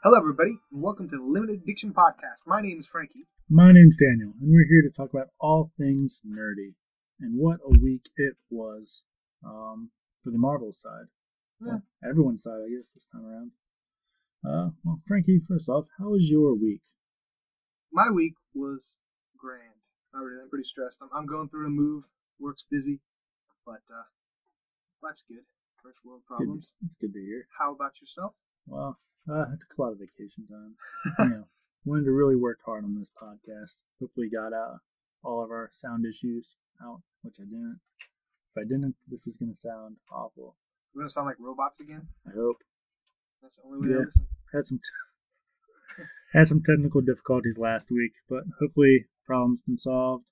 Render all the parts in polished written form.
Hello, everybody, and welcome to the Limited Addiction Podcast. My name is Frankie. My name's Daniel, and we're here to talk about all things nerdy. And what a week it was for the Marvel side. Yeah. Well, everyone's side, I guess, this time around. Well, Frankie, first off, how was your week? My week was grand. Not really. I'm pretty stressed. I'm going through a move. Work's busy, but life's good. First world problems. It's good to hear. How about yourself? Well, I took a lot of vacation time. Wanted to really work hard on this podcast. Hopefully got all of our sound issues out, which I didn't. If I didn't, this is going to sound awful. We're going to sound like robots again? I hope. That's the only way to listen. Had some technical difficulties last week, but hopefully problems been solved.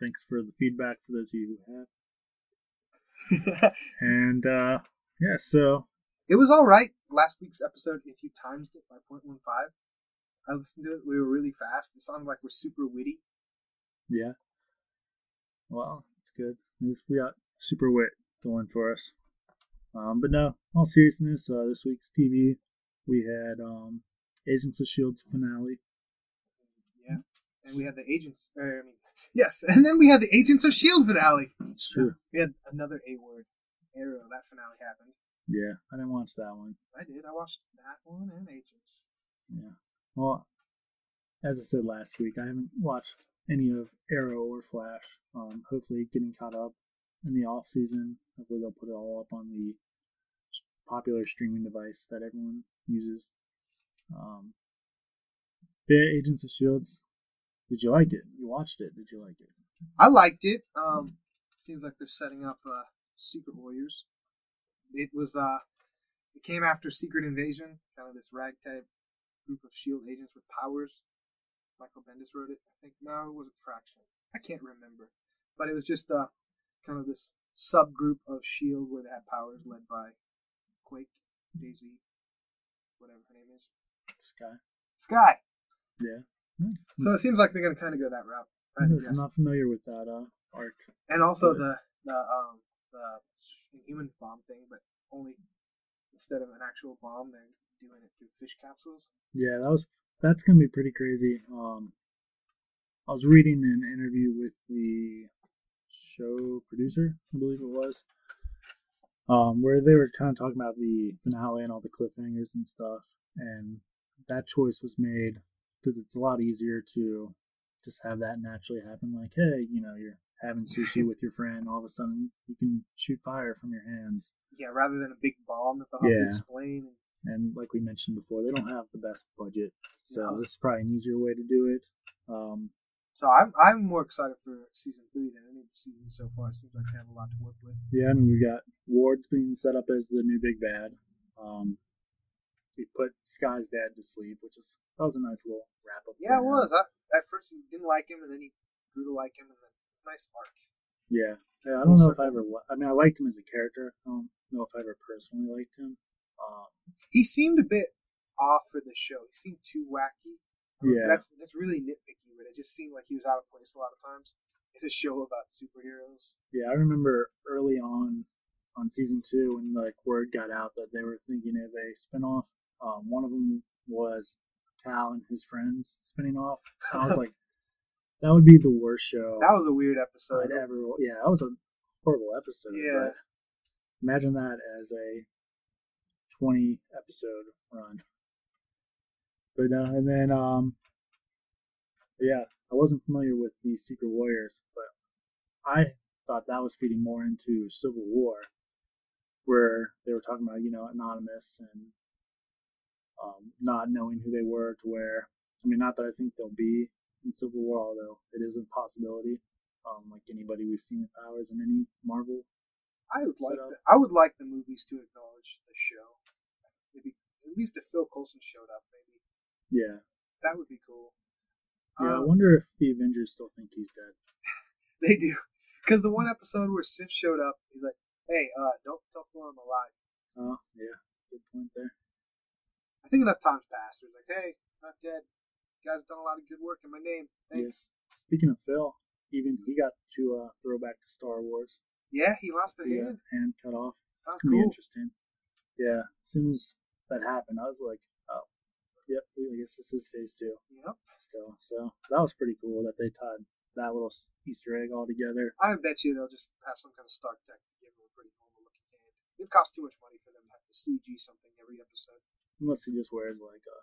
Thanks for the feedback for those of you who have. And so it was all right. Last week's episode, if you times it by 0.15, I listened to it. We were really fast. It sounded like we're super witty. Yeah. Well, it's good. At least we got super wit going for us. But no, all seriousness, this week's TV, we had Agents of S.H.I.E.L.D's finale. Yeah, and we had the Agents. Yes, and then we had the Agents of S.H.I.E.L.D. finale. It's true. We had another A word. Arrow. That finale happened. Yeah, I didn't watch that one. I did. I watched that one and Agents. Yeah. Well, as I said last week, I haven't watched any of Arrow or Flash. Hopefully getting caught up in the off season. Hopefully they'll put it all up on the popular streaming device that everyone uses. Agents of S.H.I.E.L.D. Did you like it? You watched it. Did you like it? I liked it. Seems like they're setting up Secret Warriors. It came after Secret Invasion, kind of this ragtag group of S.H.I.E.L.D. agents with powers. Michael Bendis wrote it, I think. No, it wasn't Fraction. I can't remember. But it was just kind of this subgroup of S.H.I.E.L.D. where they had powers led by Quake, Daisy, whatever her name is. Sky. Yeah. So it seems like they're going to kind of go that route. I'm not familiar with that arc. And also the Inhuman bomb thing, but only instead of an actual bomb, they're doing it through fish capsules. Yeah, that's gonna be pretty crazy. I was reading an interview with the show producer, I believe it was, where they were kind of talking about the finale and all the cliffhangers and stuff, and that choice was made because it's a lot easier to just have that naturally happen. Like, hey, you're having sushi with your friend, all of a sudden you can shoot fire from your hands. Yeah, rather than a big bomb that they'll have to explain. And like we mentioned before, they don't have the best budget, so this is probably an easier way to do it. So I'm more excited for season 3 than any of the seasons so far. It seems like they have a lot to work with. Yeah, I mean, we got Ward's being set up as the new big bad. We put Sky's dad to sleep, that was a nice little wrap up. Yeah, it was. At first you didn't like him, and then he grew to like him, and then nice arc. Yeah, I don't know if I ever. I mean, I liked him as a character. I don't know if I ever personally liked him. He seemed a bit off for the show. He seemed too wacky. Yeah, that's really nitpicky, but it just seemed like he was out of place a lot of times in a show about superheroes. Yeah, I remember early on season 2 when word got out that they were thinking of a spinoff. One of them was Cal and his friends spinning off. And I was like, that would be the worst show. That was a weird episode. Yeah, that was a horrible episode. Yeah. But imagine that as a 20 episode run. But and then yeah, I wasn't familiar with the Secret Warriors, but I thought that was feeding more into Civil War, where they were talking about anonymous and not knowing who they were, to where, I mean, not that I think they'll be in Civil War, although it is a possibility. Like anybody we've seen with powers in any Marvel. I would like the movies to acknowledge the show. Maybe at least if Phil Coulson showed up, maybe. Yeah. That would be cool. Yeah, I wonder if the Avengers still think he's dead. They do, because the one episode where Sif showed up, he's like, "Hey, don't tell Phil I'm alive." Oh, yeah, good point there. I think enough time's passed. He's like, "Hey, I'm not dead. You guys done a lot of good work in my name. Thanks." Yeah. Speaking of Phil, even he got to throw back to Star Wars. Yeah, he lost a hand. Hand cut off. That's gonna cool. be interesting. Yeah, as soon as that happened, I was like, oh, Yep, I guess this is phase 2 Yep. still. So that was pretty cool that they tied that little Easter egg all together. I bet you they'll just have some kind of Stark tech to give him a pretty normal looking hand. It costs too much money for them to have to CG something every episode. Unless he just wears like a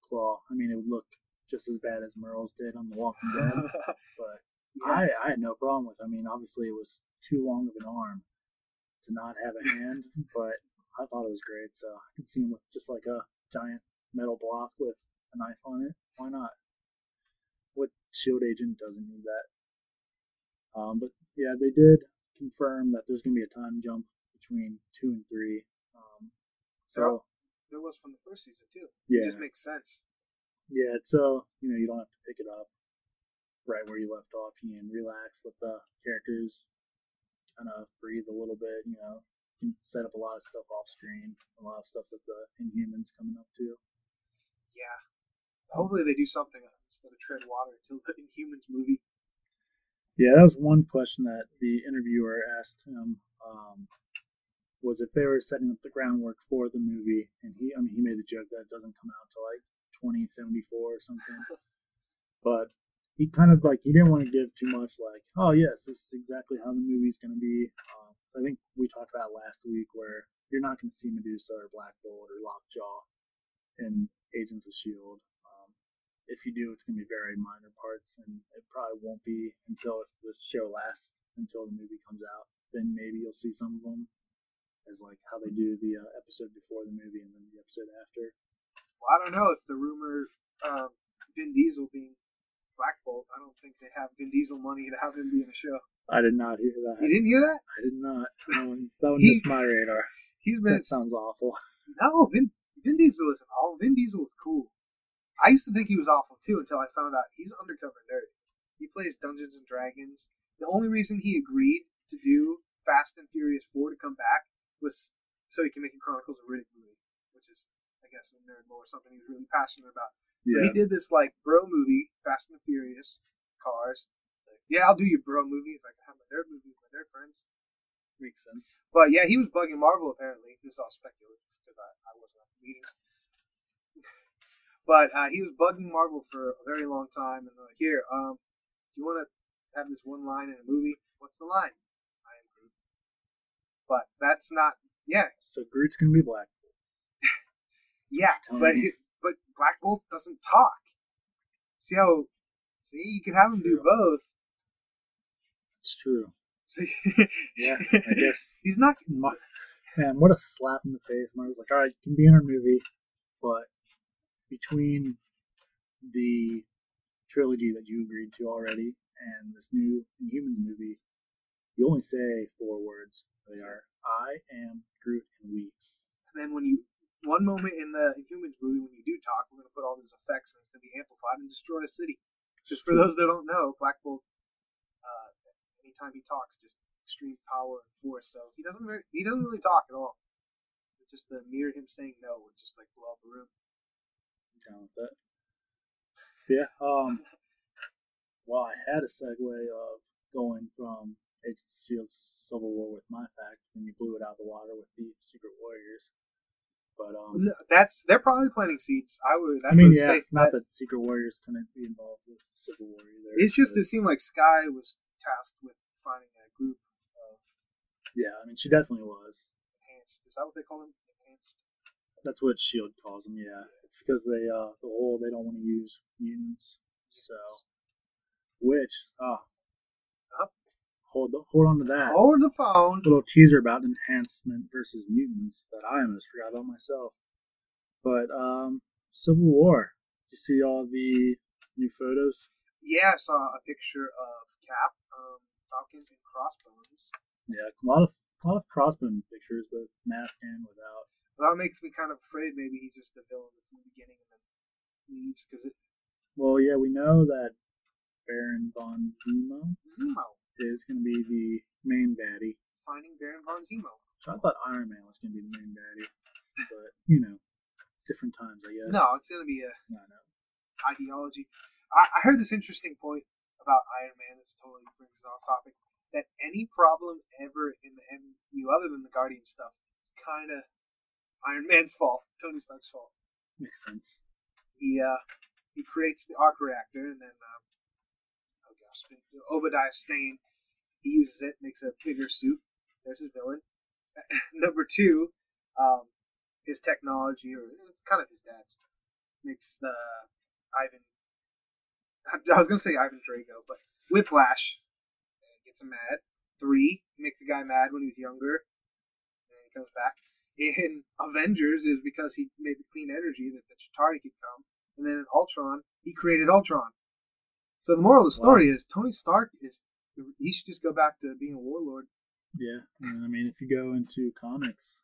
claw. I mean, it would look just as bad as Merle's did on The Walking Dead. But yeah. I had no problem with it. I mean, obviously it was too long of an arm to not have a hand, but I thought it was great. So I could see him with just like a giant metal block with a knife on it. Why not? What S.H.I.E.L.D. agent doesn't need that? But yeah, they did confirm that there's going to be a time jump between 2 and 3. So there was from the first season too. Yeah, it just makes sense. Yeah, so you don't have to pick it up right where you left off. You can relax, let the characters kind of breathe a little bit. You can set up a lot of stuff off screen, a lot of stuff with the Inhumans coming up too. Yeah. Hopefully they do something instead of tread water until the Inhumans movie. Yeah, that was one question that the interviewer asked him, was if they were setting up the groundwork for the movie, and he made the joke that it doesn't come out till like 2074 or something. But he kind of he didn't want to give too much oh yes, this is exactly how the movie's going to be. So I think we talked about last week where you're not going to see Medusa or Black Bolt or Lockjaw in Agents of S.H.I.E.L.D. If you do, it's going to be very minor parts, and it probably won't be until if the show lasts until the movie comes out. Then maybe you'll see some of them as how they do the episode before the movie and then the episode after. Well, I don't know if the rumor Vin Diesel being Black Bolt, I don't think they have Vin Diesel money to have him be in a show. I did not hear that. You didn't hear that? I did not. That one missed my radar. That sounds awful. No, Vin Diesel isn't awful. Vin Diesel is cool. I used to think he was awful too until I found out he's an undercover nerd. He plays Dungeons and Dragons. The only reason he agreed to do Fast and Furious 4 to come back was so he can make a Chronicles of Riddick movie, which is, I guess, a nerd lore, something he was really passionate about. Yeah. So he did this bro movie, Fast and Furious, cars. Yeah, I'll do your bro movie if I can have my nerd movie with my nerd friends. Makes sense. But yeah, he was bugging Marvel apparently. This is all speculative because I wasn't at the meetings. But he was bugging Marvel for a very long time, and they're like, "Here, do you want to have this one line in a movie? What's the line? I am Groot." But that's not. Yeah. So Groot's gonna be Black Bolt. Yeah, but Black Bolt doesn't talk. See, you can have him do both. It's true. So, yeah, I guess he's not. Man, what a slap in the face! Marvel's like, all right, you can be in our movie, but between the trilogy that you agreed to already and this new Inhumans movie, you only say 4 words. They are, I am Groot and we. And then one moment in the Inhumans movie, when you do talk, we're going to put all these effects and it's going to be amplified and destroy a city. Just for those that don't know, Black Bolt, anytime he talks, just extreme power and force. So he doesn't really talk at all. It's just the mere him saying no would just blow up the room. Down with that. Yeah. Well, I had a segue of going from Agents of S.H.I.E.L.D. to Civil War with my fact, and you blew it out of the water with the Secret Warriors. But they're probably planting seeds. Safe not that Secret Warriors couldn't be involved with Civil War either. It's just it seemed like Skye was tasked with finding a group of. Yeah, I mean she definitely was. Enhanced. Is that what they call them? Enhanced. That's what S.H.I.E.L.D. calls them. Yeah, it's because they they don't want to use mutants. So, which hold on to that. Hold the phone. Little teaser about enhancement versus mutants that I almost forgot about myself. But Civil War. Did you see all the new photos? Yeah, I saw a picture of Cap, Falcon, and Crossbones. Yeah, a lot of Crossbone pictures, both mask and without. Well, that makes me kind of afraid maybe he's just a villain that's in the beginning and then leaves because it. Well, yeah, we know that Baron von Zemo is going to be the main baddie. Finding Baron von Zemo. So I thought Iron Man was going to be the main baddie, but different times, I guess. No, it's going to be a ideology. I heard this interesting point about Iron Man. This totally brings us off topic. That any problem ever in the MCU, other than the Guardian stuff, is kind of Iron Man's fault, Tony Stark's fault. Makes sense. he creates the arc reactor, and then oh gosh, Obadiah Stane, he uses it, makes a bigger suit. There's his villain. Number two, um, his technology, or it's kind of his dad's, makes the Ivan. I was gonna say Ivan Drago, but Whiplash gets him mad. Three, makes the guy mad when he was younger, and he comes back. In Avengers is because he made the clean energy that the Chitauri could come, and then in Ultron, he created Ultron. So the moral of the story is Tony Stark he should just go back to being a warlord. Yeah, and I mean, if you go into comics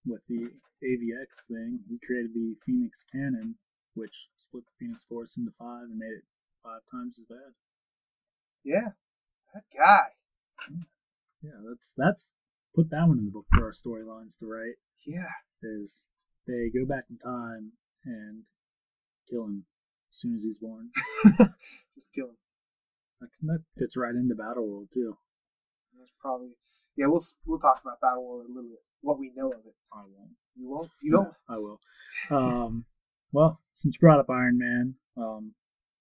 with the AVX thing, he created the Phoenix Cannon, which split the Phoenix Force into 5 and made it 5 times as bad. Yeah, that guy. Yeah, that's put that one in the book for our storylines to write. Yeah. Is they go back in time and kill him as soon as he's born. Just kill him. That fits right into Battleworld too. That's probably we'll talk about Battleworld a little bit. What we know of it. I won't. You won't? You don't? I will. Well, since you brought up Iron Man,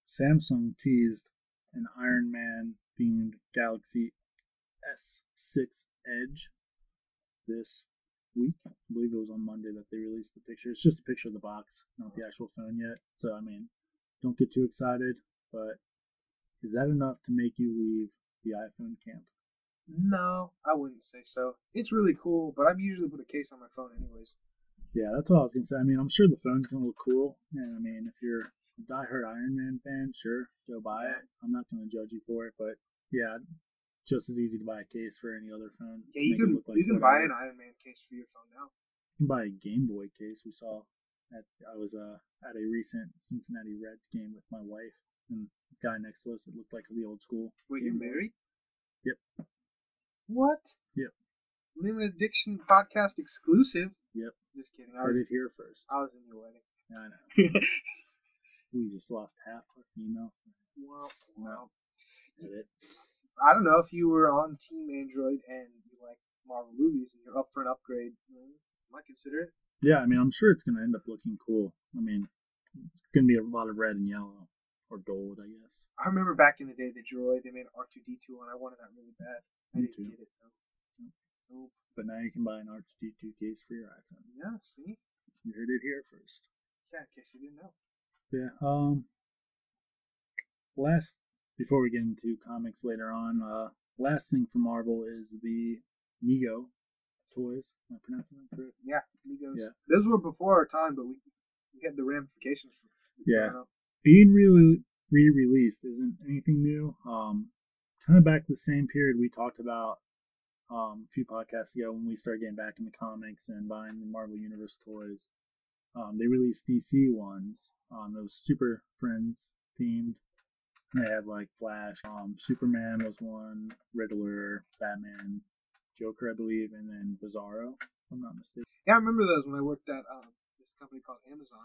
Samsung teased an Iron Man themed Galaxy S6 Edge this week. I believe it was on Monday that they released the picture. It's just a picture of the box, not the actual phone yet. So, I mean, don't get too excited, but is that enough to make you leave the iPhone camp? No, I wouldn't say so. It's really cool, but I usually put a case on my phone anyways. Yeah, that's what I was going to say. I mean, I'm sure the phone's going to look cool, and I mean, if you're a diehard Iron Man fan, sure, go buy it. I'm not going to judge you for it, but yeah, just as easy to buy a case for any other phone. Yeah, you can buy an Iron Man case for your phone now. You can buy a Game Boy case. I was at a recent Cincinnati Reds game with my wife, and the guy next to us, it looked like the old school. Wait, you're married? Yep. What? Yep. Limited Addiction podcast exclusive. Yep. Just kidding. Heard it here first. I was in your wedding. Yeah, I know. We just lost half our female. Wow. Did it? I don't know if you were on Team Android and you like Marvel movies and you're up for an upgrade. Might consider it. Yeah, I mean, I'm sure it's going to end up looking cool. I mean, it's going to be a lot of red and yellow. Or gold, I guess. I remember back in the day, the Droid, they made an R2-D2 one. I wanted that really bad. I didn't get it, though. Nope. But now you can buy an R2-D2 case for your iPhone. Yeah, see? You heard it here first. Yeah, in case you didn't know. Yeah, before we get into comics later on, last thing for Marvel is the Mego toys. Am I pronouncing that correct? Yeah, Megos. Yeah. Those were before our time, but we had the ramifications for yeah. Being re-released isn't anything new. Kind of back to the same period we talked about a few podcasts ago when we started getting back into comics and buying the Marvel Universe toys. They released DC ones. Those Super Friends themed. They had like Flash, Superman was one, Riddler, Batman, Joker, I believe, and then Bizarro, if I'm not mistaken. Yeah, I remember those when I worked at this company called Amazon.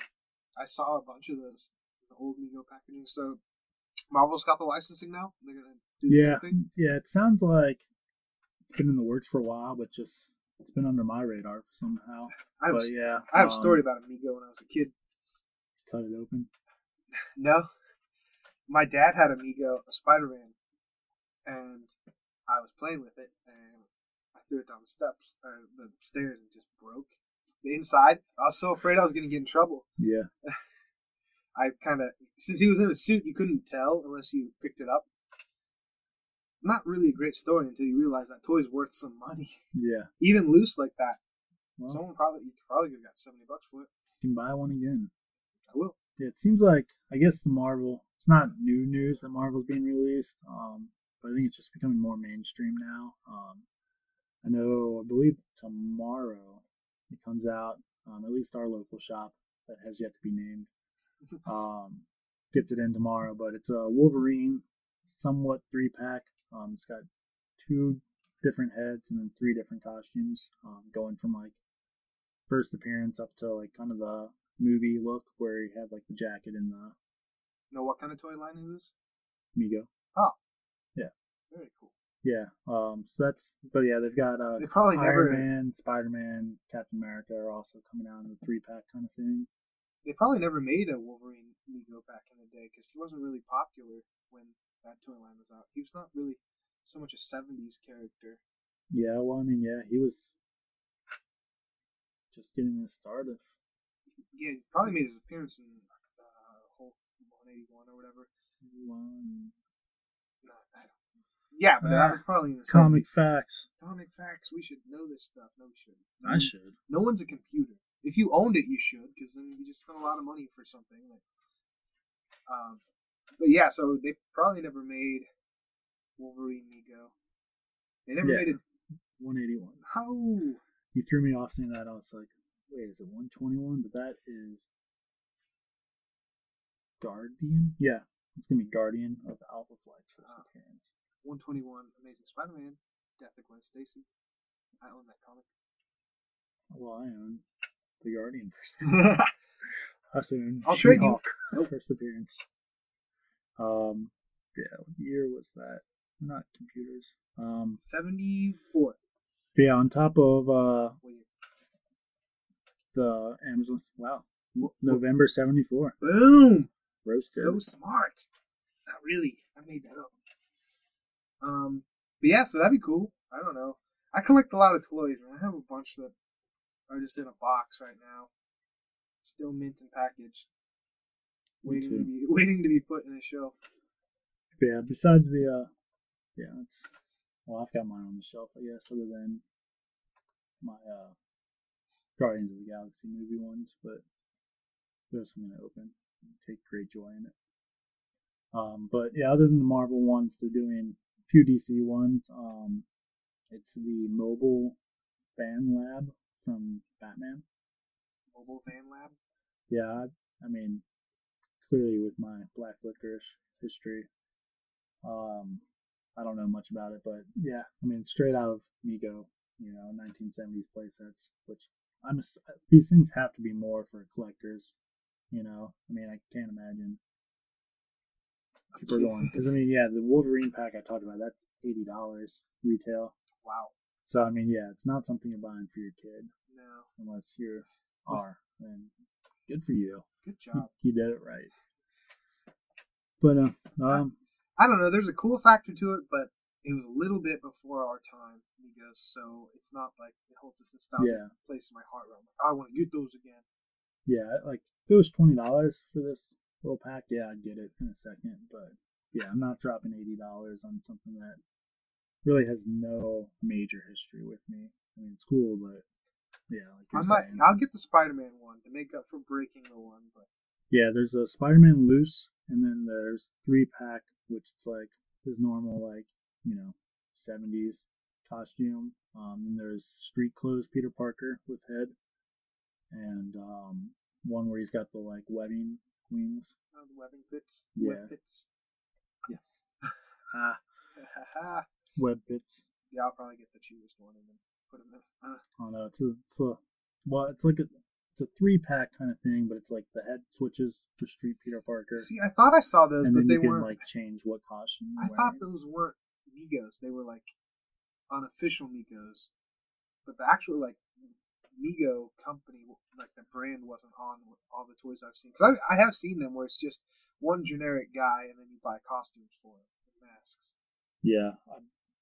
I saw a bunch of those, the old Mego packaging. So Marvel's got the licensing now. They're gonna do the same thing. Yeah, it sounds like it's been in the works for a while, but just it's been under my radar somehow. I have a story about a Mego when I was a kid. Cut it open? No. My dad had a Mego, a Spider-Man, and I was playing with it, and I threw it down the stairs, and it just broke. The inside, I was so afraid I was going to get in trouble. Yeah. Since he was in a suit, you couldn't tell unless you picked it up. Not really a great story until you realize that toy's worth some money. Yeah. Even loose like that. Well, you could probably have got $70 for it. You can buy one again. I will. Yeah, it seems like, I guess it's not new news that Marvel's being released, but I think it's just becoming more mainstream now. I believe tomorrow it comes out, at least our local shop that has yet to be named, gets it in tomorrow, but it's a Wolverine, somewhat 3-pack. It's got 2 different heads and then 3 different costumes, going from like first appearance up to like kind of the movie look where he had like the jacket and the. Know what kind of toy line is this? Mego. Oh. Yeah. Very cool. Yeah. But yeah, they've got they probably Iron Man, Spider-Man, Captain America are also coming out in the 3-pack kind of thing. they probably never made a Wolverine Mego back in the day because he wasn't really popular when that toy line was out. He was not really so much a '70s character. Yeah, well, I mean, yeah, he was just getting his start. Of Yeah, he probably made his appearance in Hulk 181 or whatever. one. No, I don't. Yeah, but that Ah, was probably in the comic 70s. facts. Comic facts. We should know this stuff. No, we shouldn't. I should. No one's a computer. If you owned it, you should, because then you just spent a lot of money for something. Like, but yeah, so they probably never made Wolverine Mego. They never Yeah, made it. 181. How? You threw me off saying that. I was like, wait, is it 121? But that is Guardian? Yeah, it's going to be Guardian of Alpha Flight's first appearance. 121 Amazing Spider-Man. Death of Gwen Stacy. I own that comic. Well, I own the Guardian first. I'll I soon. trade you. She-Hulk first appearance. Yeah, what year was that? We're not computers. 74. But yeah, on top of What year? the Amazon, wow, November 74. Boom! Roasted. So smart. Not really. I made that up. But yeah, so that'd be cool. I don't know. I collect a lot of toys, and I have a bunch that are just in a box right now, still mint and packaged, waiting to be put in a shelf. But yeah, besides the yeah, it's well, I've got mine on the shelf, I guess, other than my Guardians of the Galaxy movie ones, but those I'm gonna open and take great joy in it. But yeah, other than the Marvel ones, they're doing a few DC ones. It's the Mobile Fan Lab from Batman. Mobile Van Lab. Yeah, I mean, clearly with my Black Licorice history, I don't know much about it, but yeah, I mean, straight out of Mego, 1970s playsets, which these things have to be more for collectors, I mean, I can't imagine people are going, because I mean, yeah, the Wolverine pack I talked about, that's $80 retail. Wow. So I mean, yeah, it's not something you're buying for your kid. No. Unless you are, then good for you. Good job. You did it right. But I don't know. There's a cool factor to it, but it was a little bit before our time, Migos, so it's not like it holds this nostalgic place in my heart. Where I'm like, I want to get those again. Yeah, like if it was $20 for this little pack, yeah, I'd get it in a second. But yeah, I'm not dropping $80 on something that really has no major history with me. I mean, it's cool, but yeah, like you're saying. I'll get the Spider-Man one to make up for breaking the one, but yeah, there's a Spider-Man loose, and then there's 3-pack, which is like his normal, like, 70s costume. And there's street clothes Peter Parker with head, and one where he's got the like webbing wings. Oh, the webbing bits. Yeah. Web bits. Yeah. Web bits. Yeah, I'll probably get the cheapest one and then put them in. Oh no, it's like it's a 3-pack kind of thing, but it's like the head switches for Street Peter Parker. See, I thought I saw those, and but then they you can weren't. like change what costume you're I wearing. thought those weren't Migos. They were like unofficial Migos, but the actual like Migo company, like the brand, wasn't on all the toys I've seen. Because I have seen them where it's just one generic guy, and then you buy costumes for it, and masks. Yeah,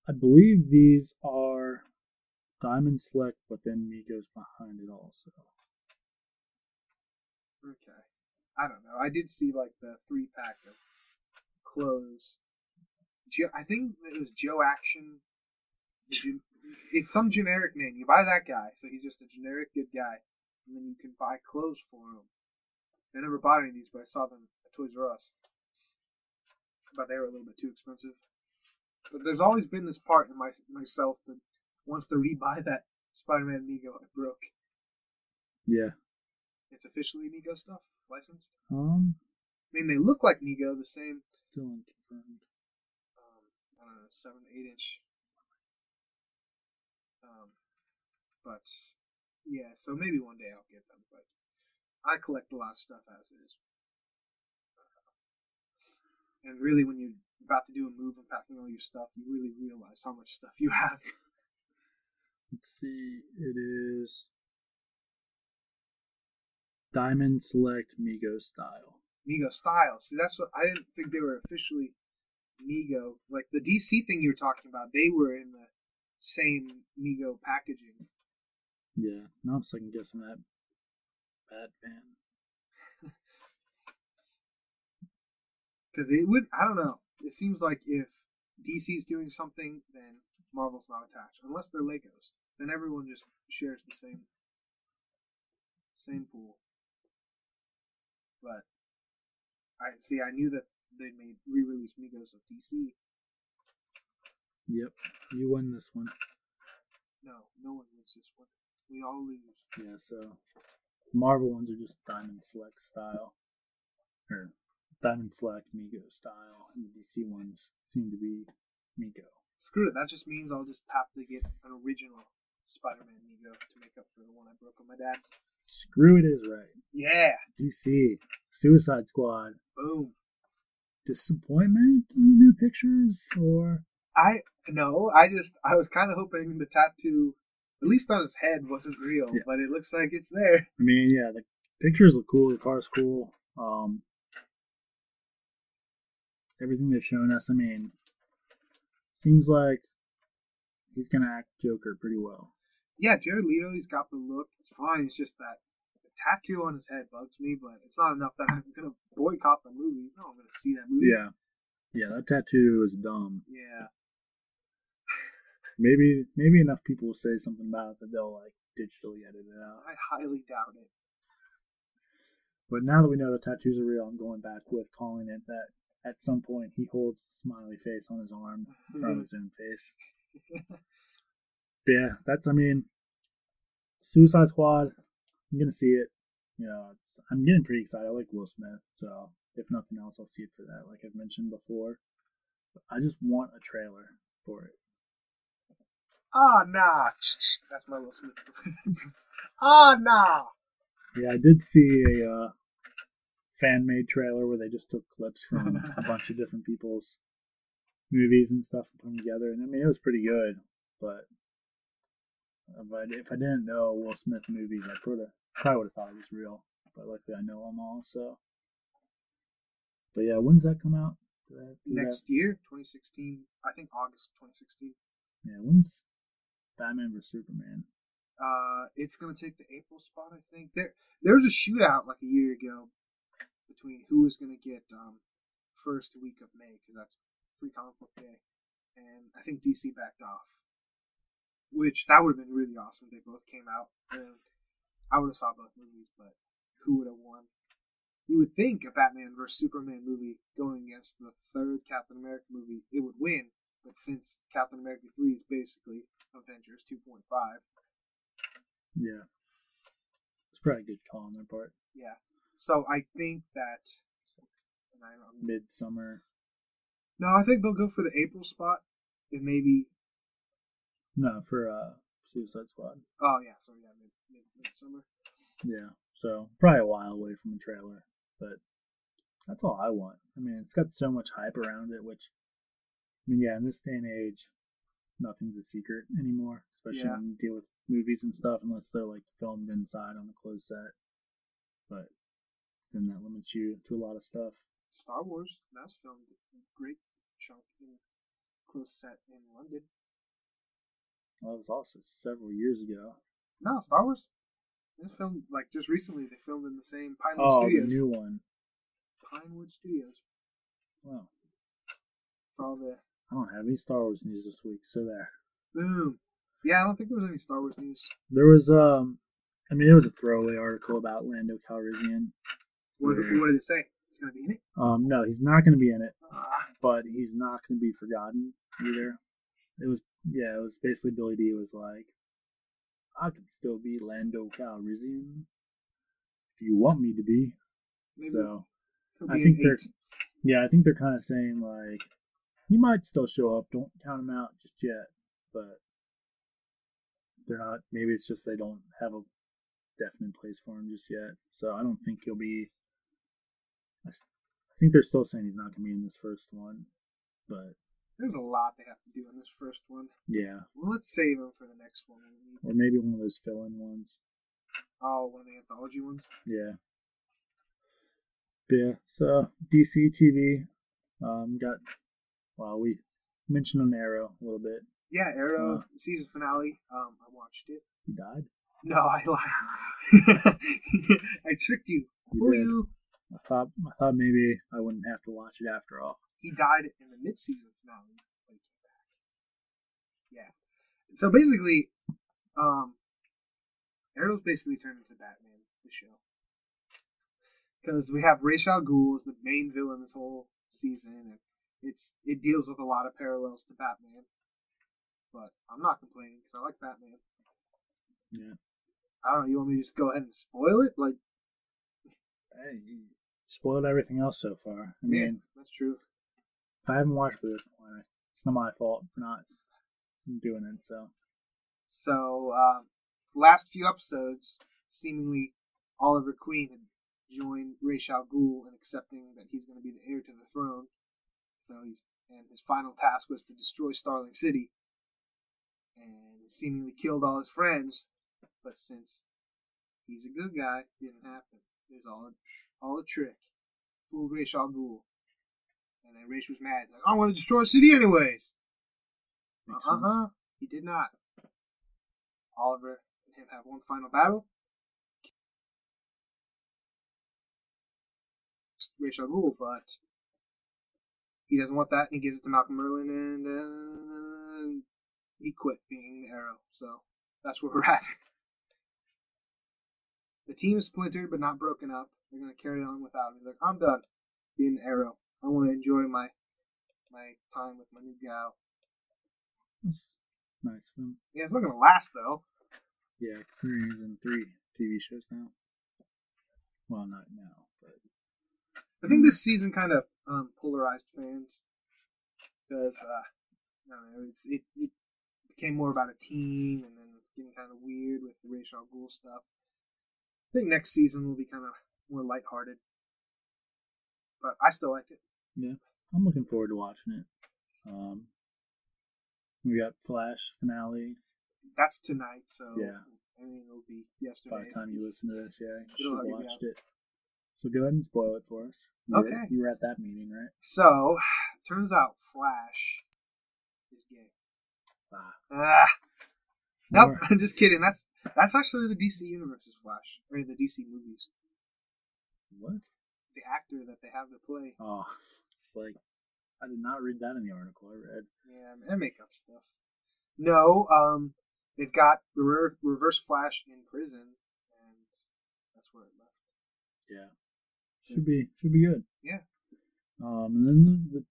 I believe these are Diamond Select, but then Migo's behind it also. Okay. I don't know. I did see like the 3-pack of clothes. I think it was Joe Action. It's some generic name. You buy that guy, so he's just a generic good guy, and then you can buy clothes for him. I never bought any of these, but I saw them at Toys R Us. But they were a little bit too expensive. But there's always been this part in myself that wants to rebuy that Spider-Man Mego I broke. Yeah. It's officially Mego stuff, licensed. I mean, they look like Mego, the same. Still unconfirmed. I don't know, 7, 8-inch. But yeah, so maybe one day I'll get them. But I collect a lot of stuff as is. And really, when you're about to do a move and packing all your stuff, you really realize how much stuff you have. Let's see, it is Diamond Select Migo style. Mego style. See, that's what I didn't think they were officially Mego. Like the DC thing you were talking about, they were in the same Mego packaging. Yeah, now I'm second guessing that Batman. Because it would, I don't know. It seems like if DC's doing something, then Marvel's not attached, unless they're Legos. Then everyone just shares the same pool. But I knew that they made re-release Migos of DC. Yep, you won this one. No one wins this one. We all lose. Yeah, so Marvel ones are just Diamond Select style, or Diamond Select Migo style, and the DC ones seem to be Migo. Screw it. That just means I'll just have to get an original Spider-Man Migo to make up for the one I broke on my dad's. Screw it is right. Yeah. DC Suicide Squad. Boom. Disappointment in the new pictures, or I was kind of hoping the tattoo, at least on his head, wasn't real, Yeah. but it looks like it's there. I mean, yeah, the pictures look cool. The car's cool. Everything they've shown us. I mean, seems like he's gonna act Joker pretty well. Yeah, Jared Leto, he's got the look. It's fine. It's just that the tattoo on his head bugs me, but it's not enough that I'm gonna boycott the movie. No, I'm gonna see that movie. Yeah, that tattoo is dumb. Yeah. Maybe enough people will say something about it that they'll like digitally edit it out. I highly doubt it. But now that we know the tattoos are real, I'm going back with calling it that at some point he holds the smiley face on his arm in front of his own face. But yeah, I mean, Suicide Squad, I'm going to see it. You know, I'm getting pretty excited. I like Will Smith, so if nothing else, I'll see it for that, like I've mentioned before. But I just want a trailer for it. Ah, nah. That's my Will Smith. Ah, nah. Yeah, I did see a fan-made trailer where they just took clips from a bunch of different people's movies and stuff and put them together. And I mean, it was pretty good, but if I didn't know Will Smith movies, I probably would have thought it was real. But luckily, I know them all. So, but yeah, when's that come out? Next year, 2016. I think August 2016. Yeah, when's Batman vs Superman? It's gonna take the April spot, I think. There was a shootout like a year ago between who was gonna get first week of May, because that's Free Comic Book Day, and I think DC backed off. Which that would have been really awesome. They both came out, and I would have saw both movies, but who would have won? You would think a Batman vs Superman movie going against the third Captain America movie, it would win. But since Captain America 3 is basically Avengers 2.5. Yeah. It's probably a good call on their part. Yeah. So I think that. Midsummer. No, I think they'll go for the April spot. And maybe. No, for Suicide Squad. Oh, yeah. So, yeah, midsummer. Yeah. So, probably a while away from the trailer. But that's all I want. I mean, it's got so much hype around it, which. I mean, yeah, in this day and age, nothing's a secret anymore, especially when you deal with movies and stuff, unless they're like filmed inside on a closed set. But then that limits you to a lot of stuff. Star Wars, that was filmed a great chunk in closed set in London. Well, that was also several years ago. No, Star Wars. It was filmed like just recently. They filmed in the same Pinewood Studios. Oh, the new one. Pinewood Studios. Oh. For all the. I don't have any Star Wars news this week, so there. Boom. Yeah, I don't think there was any Star Wars news. There was, I mean, it was a throwaway article about Lando Calrissian. What did it say? He's going to be in it? No, he's not going to be in it, but he's not going to be forgotten either. It was basically Billy D was like, I could still be Lando Calrissian if you want me to be. Maybe so, I think they're kind of saying like, he might still show up. Don't count him out just yet. But they're not. Maybe it's just they don't have a definite place for him just yet. So I don't think he'll be. I think they're still saying he's not going to be in this first one. But there's a lot they have to do in this first one. Yeah. Well, let's save him for the next one. Or maybe one of those fill-in ones. Oh, one of the anthology ones. Yeah. But yeah. So DC TV we mentioned on Arrow a little bit. Yeah, Arrow season finale. I watched it. He died. No, I lied. I tricked you. Fool you. I thought maybe I wouldn't have to watch it after all. He died in the mid-season finale when he came back. Yeah. So basically, Arrow's basically turned into Batman, the show. Because we have Ra's-al-Ghul as the main villain this whole season, and it deals with a lot of parallels to Batman. But I'm not complaining because I like Batman. Yeah. I don't know. You want me to just go ahead and spoil it? Like, hey, you spoiled everything else so far. I mean, that's true. If I haven't watched this one, it's not my fault for not doing it. So, last few episodes, seemingly Oliver Queen had joined Ra's-al-Ghul in accepting that he's going to be the heir to the throne. So and his final task was to destroy Starling City, and seemingly killed all his friends. But since he's a good guy, it didn't happen. There's all a trick. Fooled Ra's-al-Ghul. And then Ra's was mad. Like, I want to destroy the city anyways. He did not. Oliver and him have one final battle. Ra's-al-Ghul, but he doesn't want that, and he gives it to Malcolm Merlyn, and he quit being the Arrow. So that's where we're at. The team is splintered, but not broken up. They're going to carry on without him. He's like, I'm done being the Arrow. I want to enjoy my time with my new gal. That's nice of him. Yeah, it's not going to last, though. Yeah, considering he's in 3 TV shows now. Well, not now, but I think this season kind of polarized fans because I don't know, it became more about a team, and then it's getting kind of weird with the Ra's-al-Ghul stuff. I think next season will be kind of more lighthearted, but I still like it. Yeah, I'm looking forward to watching it. We got Flash finale. That's tonight, so yeah. I mean, it'll be yesterday. By the time you listen to this, yeah, you should have watched it. So go ahead and spoil it for us. You were at that meeting, right? So, turns out Flash is gay. Nope, I'm just kidding. That's actually the DC Universe's Flash, or the DC movies. What? The actor that they have to play. Oh, it's like, I did not read that in the article I read. Yeah, they make up stuff. No, they've got Reverse Flash in prison, and that's where it left. Yeah, should be good. Yeah. And then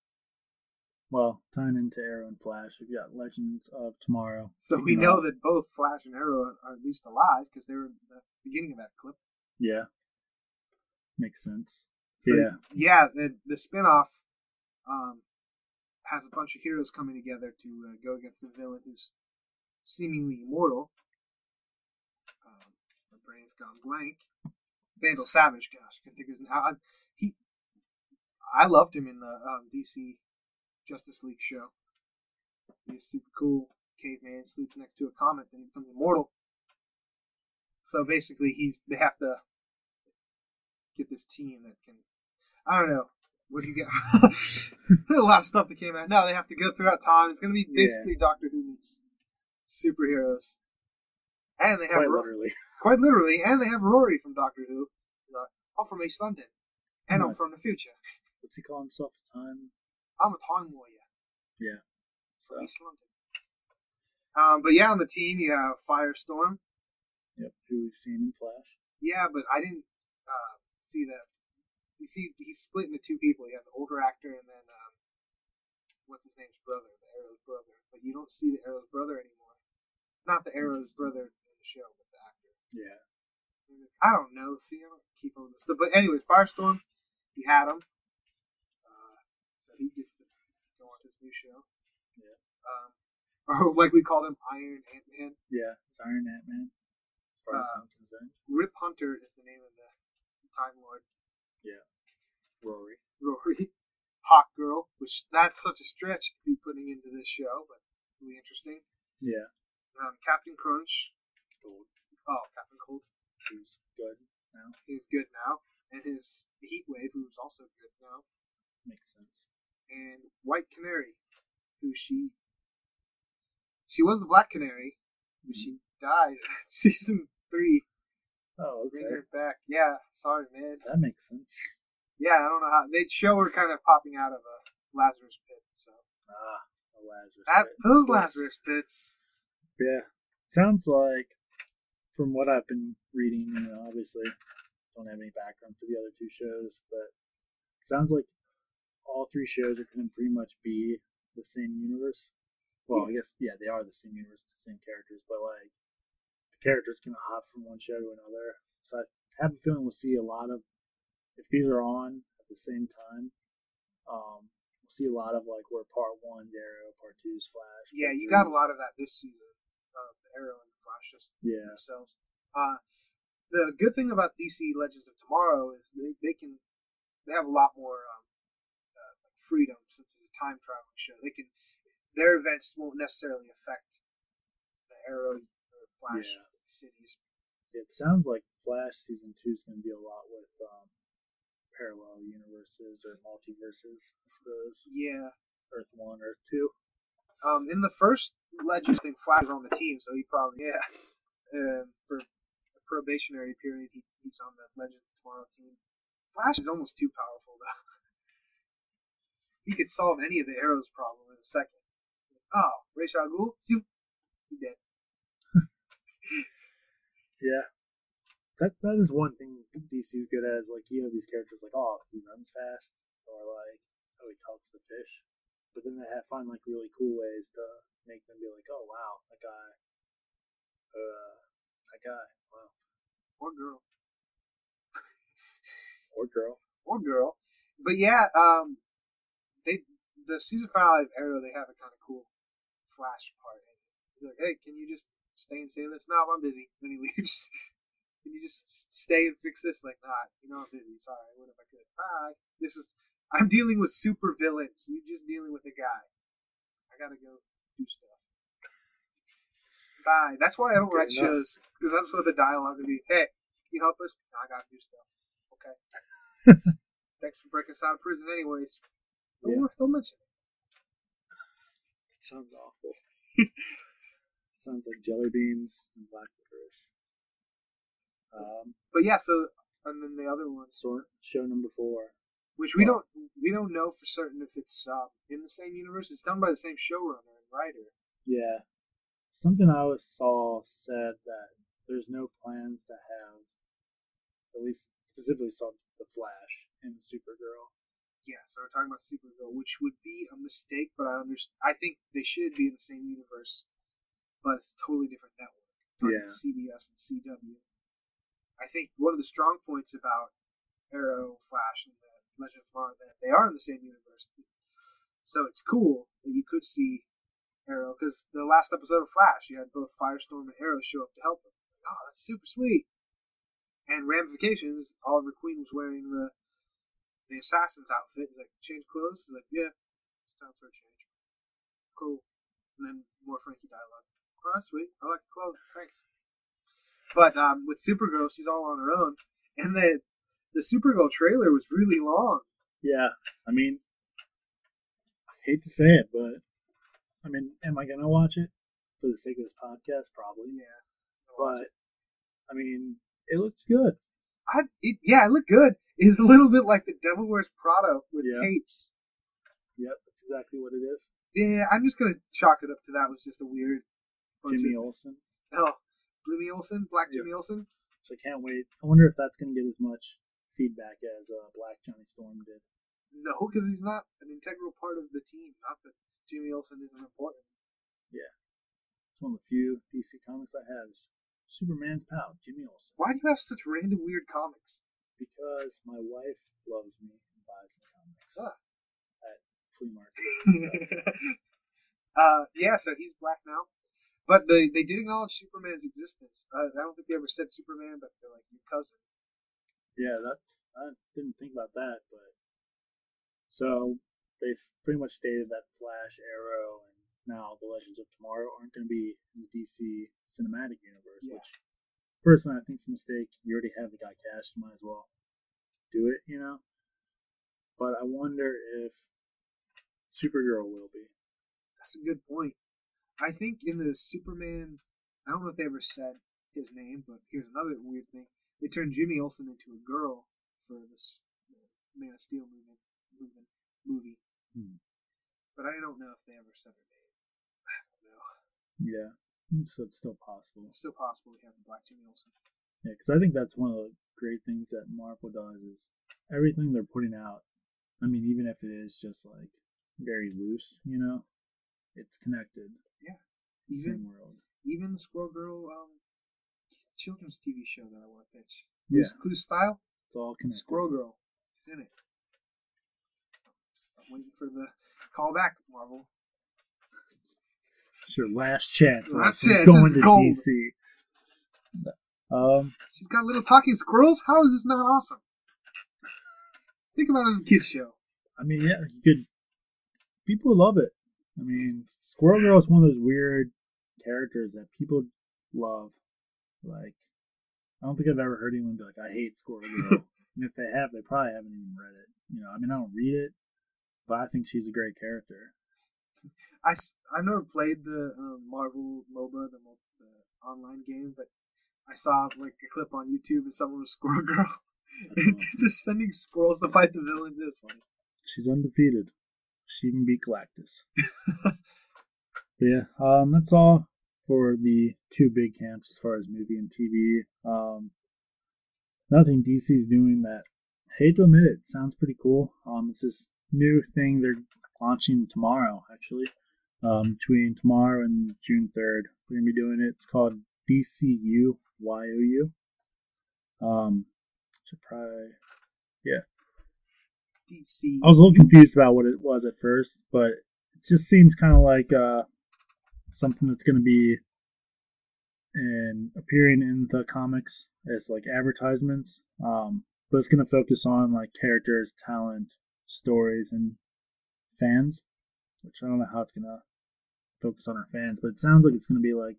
tying into Arrow and Flash, we've got Legends of Tomorrow. So we know that both Flash and Arrow are at least alive because they were in the beginning of that clip. Yeah. Makes sense. So, yeah, the spinoff has a bunch of heroes coming together to go against the villain who's seemingly immortal. My brain's gone blank. Vandal Savage, gosh, I can think of his name. I loved him in the DC Justice League show. He's super cool. Caveman sleeps next to a comet, then he becomes immortal. So basically, they have to get this team that can. I don't know. What do you get? A lot of stuff that came out. No, they have to go throughout time. It's going to be basically Doctor Who meets superheroes. And they have quite literally, and they have Rory from Doctor Who. I'm from East London, and I'm from the future. What's he call himself? I'm a time warrior. Yeah. From East London. But yeah, on the team you have Firestorm. Yep, who we've seen in Flash. Yeah, but I didn't see that. You see, he's split into 2 people. You have the older actor and then what's his name's brother, the Arrow's brother. But you don't see the Arrow's brother anymore. Not the Arrow's brother in the show, but the actor. Yeah. I don't know. See, I don't keep up with this stuff. But anyways, Firestorm, he had him. So he gets to go on his new show. Yeah. Or like we called him, Iron Ant-Man. Yeah, it's Iron Ant-Man. As far as I'm concerned. Rip Hunter is the name of the Time Lord. Yeah. Rory. Hawk Girl, which that's such a stretch to be putting into this show, but really interesting. Yeah. Captain Crunch. Cold. Oh, Captain Cold. who's good now. He's good now, and his Heatwave, who's also good now, Makes sense. and White Canary, who she was the Black Canary, but she died in season 3. Oh, Bring okay. her back. Yeah, sorry, man. That makes sense. Yeah, I don't know how they'd show her kind of popping out of a Lazarus pit. So A Lazarus pit. those Yes. Lazarus pits. Yeah. Sounds like, from what I've been reading, obviously don't have any background for the other 2 shows, but it sounds like all 3 shows are going to pretty much be the same universe. Well, I guess, yeah, they are the same universe, the same characters, but like the characters can hop from one show to another. So I have a feeling we'll see a lot of, if these are on at the same time, we'll see a lot of like where part 1's Arrow, part 2's Flash. Yeah, you got a lot of that this season. The Arrow and the Flash just themselves. The good thing about DC Legends of Tomorrow is they have a lot more freedom since it's a time traveling show. Their events won't necessarily affect the Arrow or Flash cities. It sounds like Flash season 2 is going to be a lot with parallel universes or multiverses, I suppose. Yeah. Earth 1, Earth 2. In the first Legends thing, Flash was on the team, so he probably for a probationary period he's on the Legends of Tomorrow team. Flash is almost too powerful though. He could solve any of the Arrow's problem in a second. Oh, Ra's al Ghul, he dead. Yeah. That is one thing DC's good at, is like you have these characters like, oh, he runs fast, or like, oh, he talks to fish. But then they find like really cool ways to make them be like, oh wow, that guy, wow. Or girl. Or girl. Or girl. But yeah, the season finale of Arrow, they have a kind of cool Flash part. He's like, hey, can you just stay and save this? No, I'm busy. Then he leaves. Can you just stay and fix this? Like, nah, I'm busy. Sorry, what if I could? Bye. I'm dealing with super villains. You're just dealing with a guy. I gotta go do stuff. Bye. That's why I don't write shows, because that's what the dialogue would be. Hey, can you help us? No, I gotta do stuff. Okay. Thanks for breaking us out of prison anyways. Don't mention it. It sounds awful. Sounds like jelly beans and black licorice. But yeah, and then the other one, show number 4, which we don't know for certain if it's in the same universe. It's done by the same showrunner and writer. Yeah, something I saw said that there's no plans to have, at least specifically saw the Flash and Supergirl. Yeah, so we're talking about Supergirl, which would be a mistake, but I think they should be in the same universe, but it's a totally different network. CBS and CW. I think one of the strong points about Arrow, Flash, and the Legend of Tomorrow that they are in the same universe. So it's cool that you could see Arrow, because the last episode of Flash, you had both Firestorm and Arrow show up to help him. Oh, that's super sweet. And Ramifications, Oliver Queen was wearing the assassin's outfit. He's like, change clothes? He's like, yeah, it's time for a change. Cool. And then more Frankie dialogue. Oh, that's sweet. I like the clothes. Thanks. But with Supergirl, she's all on her own. And the Supergirl trailer was really long. Yeah, I mean, I hate to say it, but I mean, am I gonna watch it for the sake of this podcast? Probably. Yeah. But I mean, it looks good. It looked good. It's a little bit like the Devil Wears Prada with capes. Yep, that's exactly what it is. Yeah, I'm just gonna chalk it up to that was just a weird. Jimmy Olsen. Oh, Jimmy Olsen, Black Jimmy Olsen. So I can't wait. I wonder if that's gonna get as much feedback as Black Johnny Storm did. No, because he's not an integral part of the team. Not that Jimmy Olsen isn't important. Yeah, it's one of the few DC comics I have. Is Superman's pal, Jimmy Olsen. Why do you have such random weird comics? Because my wife loves me and buys me comics at flea markets. Yeah, so he's black now. But they did acknowledge Superman's existence. I don't think they ever said Superman, but they're like, your cousin. Yeah, I didn't think about that, but so they've pretty much stated that Flash, Arrow, and now the Legends of Tomorrow aren't going to be in the DC cinematic universe, which personally, I think it's a mistake. You already have the guy cast, you might as well do it, you know. But I wonder if Supergirl will be. That's a good point. I think in the Superman, I don't know if they ever said his name, but here's another weird thing. They turned Jimmy Olsen into a girl for this Man of Steel movie. But I don't know if they ever said her name. I don't know. Yeah, so it's still possible. It's still possible we have the Black Jimmy Olsen. Yeah, because I think that's one of the great things that Marvel does is everything they're putting out. I mean, even if it is just like very loose, you know, it's connected. Yeah. Same world. Even the Squirrel Girl children's TV show that I want to pitch. Yeah. Clue Style? It's all connected. Squirrel Girl. She's in it. I'm waiting for the call back, Marvel. It's your last chance. Last chance. Going to gold. DC. She's got little talking squirrels? How is this not awesome? Think about it as a kid's show. I mean, yeah, you could. People love it. I mean, Squirrel Girl is one of those weird characters that people love. Like, I don't think I've ever heard anyone be like, I hate Squirrel Girl. And if they have, they probably haven't even read it. You know, I mean, I don't read it, but I think she's a great character. I've never played the Marvel MOBA, the online game, but I saw like a clip on YouTube of someone with Squirrel Girl and just sending squirrels to fight the villains. It's funny. She's undefeated. She even beat Galactus. But yeah, that's all for the two big camps as far as movie and TV. Nothing DC's doing that, hate to admit it, sounds pretty cool. It's this new thing they're launching tomorrow, actually. Between tomorrow and June 3rd, we're going to be doing it. It's called DCU YOU. Should probably, yeah. DC. I was a little confused about what it was at first, but it just seems kind of like something that's going to be appearing in the comics as like advertisements. But it's going to focus on like characters, talent, stories, and fans. Which I don't know how it's going to focus on our fans, but it sounds like it's going to be like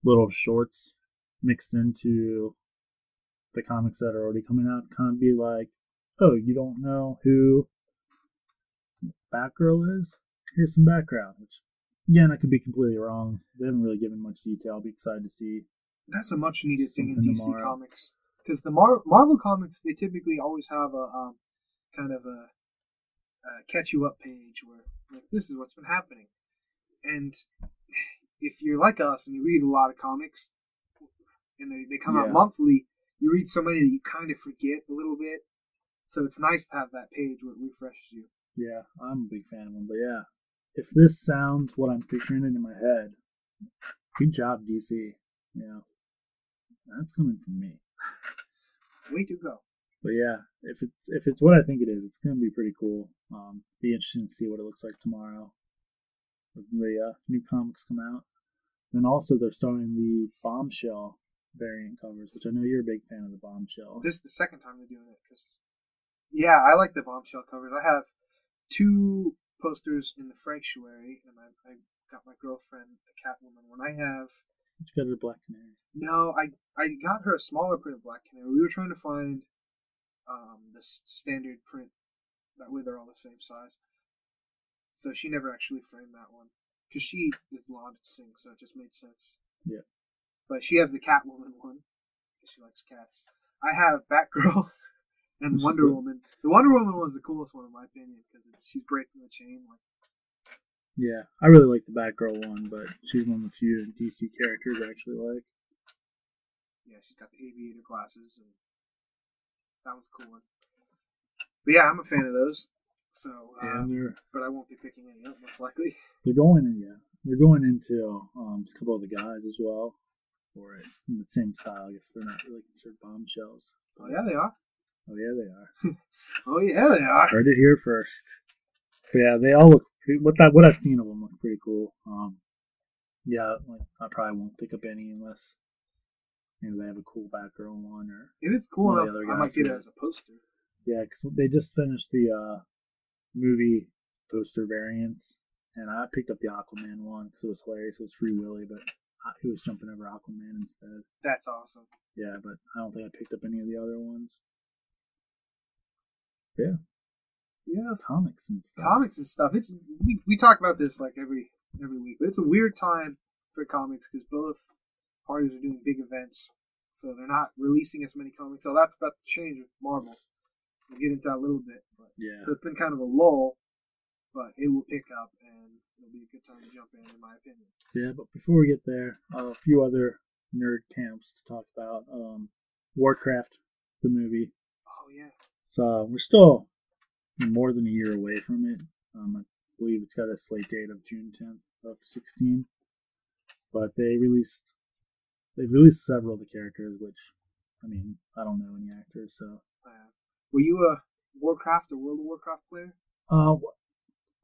little shorts mixed into the comics that are already coming out. Kind of be like, oh, you don't know who Batgirl is? Here's some background. Which, again, I could be completely wrong. They haven't really given much detail. I'll be excited to see. That's a much needed thing in DC Comics. Because the Marvel comics, they typically always have a kind of a catch you up page where like this is what's been happening. And if you're like us and you read a lot of comics and they come out monthly, you read so many that you kind of forget a little bit. So it's nice to have that page where it refreshes you. Yeah, I'm a big fan of them. But yeah, if this sounds what I'm picturing it in my head, good job, DC. You know, that's coming from me. Way to go. But yeah, if it's what I think it is, it's going to be pretty cool. Be interesting to see what it looks like tomorrow when the new comics come out. Then also they're starting the Bombshell variant covers, which I know you're a big fan of the Bombshell. This is the second time they're doing it because, yeah, I like the Bombshell covers. I have 2 posters in the Sanctuary, and I got my girlfriend the Catwoman one. I have. You got her Black Canary. No, I got her a smaller print of Black Canary. We were trying to find the standard print that way they're all the same size. So she never actually framed that one because she is blonde to sing, so it just made sense. Yeah. But she has the Catwoman one because she likes cats. I have Batgirl and Wonder Woman. The Wonder Woman was the coolest one in my opinion because she's breaking the chain. Yeah, I really like the Batgirl one, but she's one of the few DC characters I actually like. Yeah, she's got the aviator glasses, and that was a cool one. But yeah, I'm a fan of those. So, but I won't be picking any up most likely. They're going into a couple of the guys as well for it in the same style. I guess they're not really considered bombshells. Oh yeah, they are. Oh yeah, they are. Oh yeah, they are. Heard it here first. But yeah, they all look. What I've seen of them look pretty cool. Yeah, like I probably won't pick up any unless maybe they have a cool Batgirl one or. If it's cool enough, I might get it as a poster. Yeah, because they just finished the movie poster variants, and I picked up the Aquaman one because it was hilarious. It was Free Willy, but he was jumping over Aquaman instead. That's awesome. Yeah, but I don't think I picked up any of the other ones. Yeah. Yeah. Comics and stuff. It's we talk about this like every week, but it's a weird time for comics because both parties are doing big events, so they're not releasing as many comics. So that's about to change with Marvel. We'll get into that a little bit. But, yeah. So it's been kind of a lull, but it will pick up and it'll be a good time to jump in my opinion. Yeah, but before we get there, a few other nerd camps to talk about. Warcraft, the movie. Oh yeah. So we're still more than a year away from it. I believe it's got a slate date of June 10th of 16. But they've released several of the characters, which, I mean, I don't know any actors, so. Were you a Warcraft or World of Warcraft player?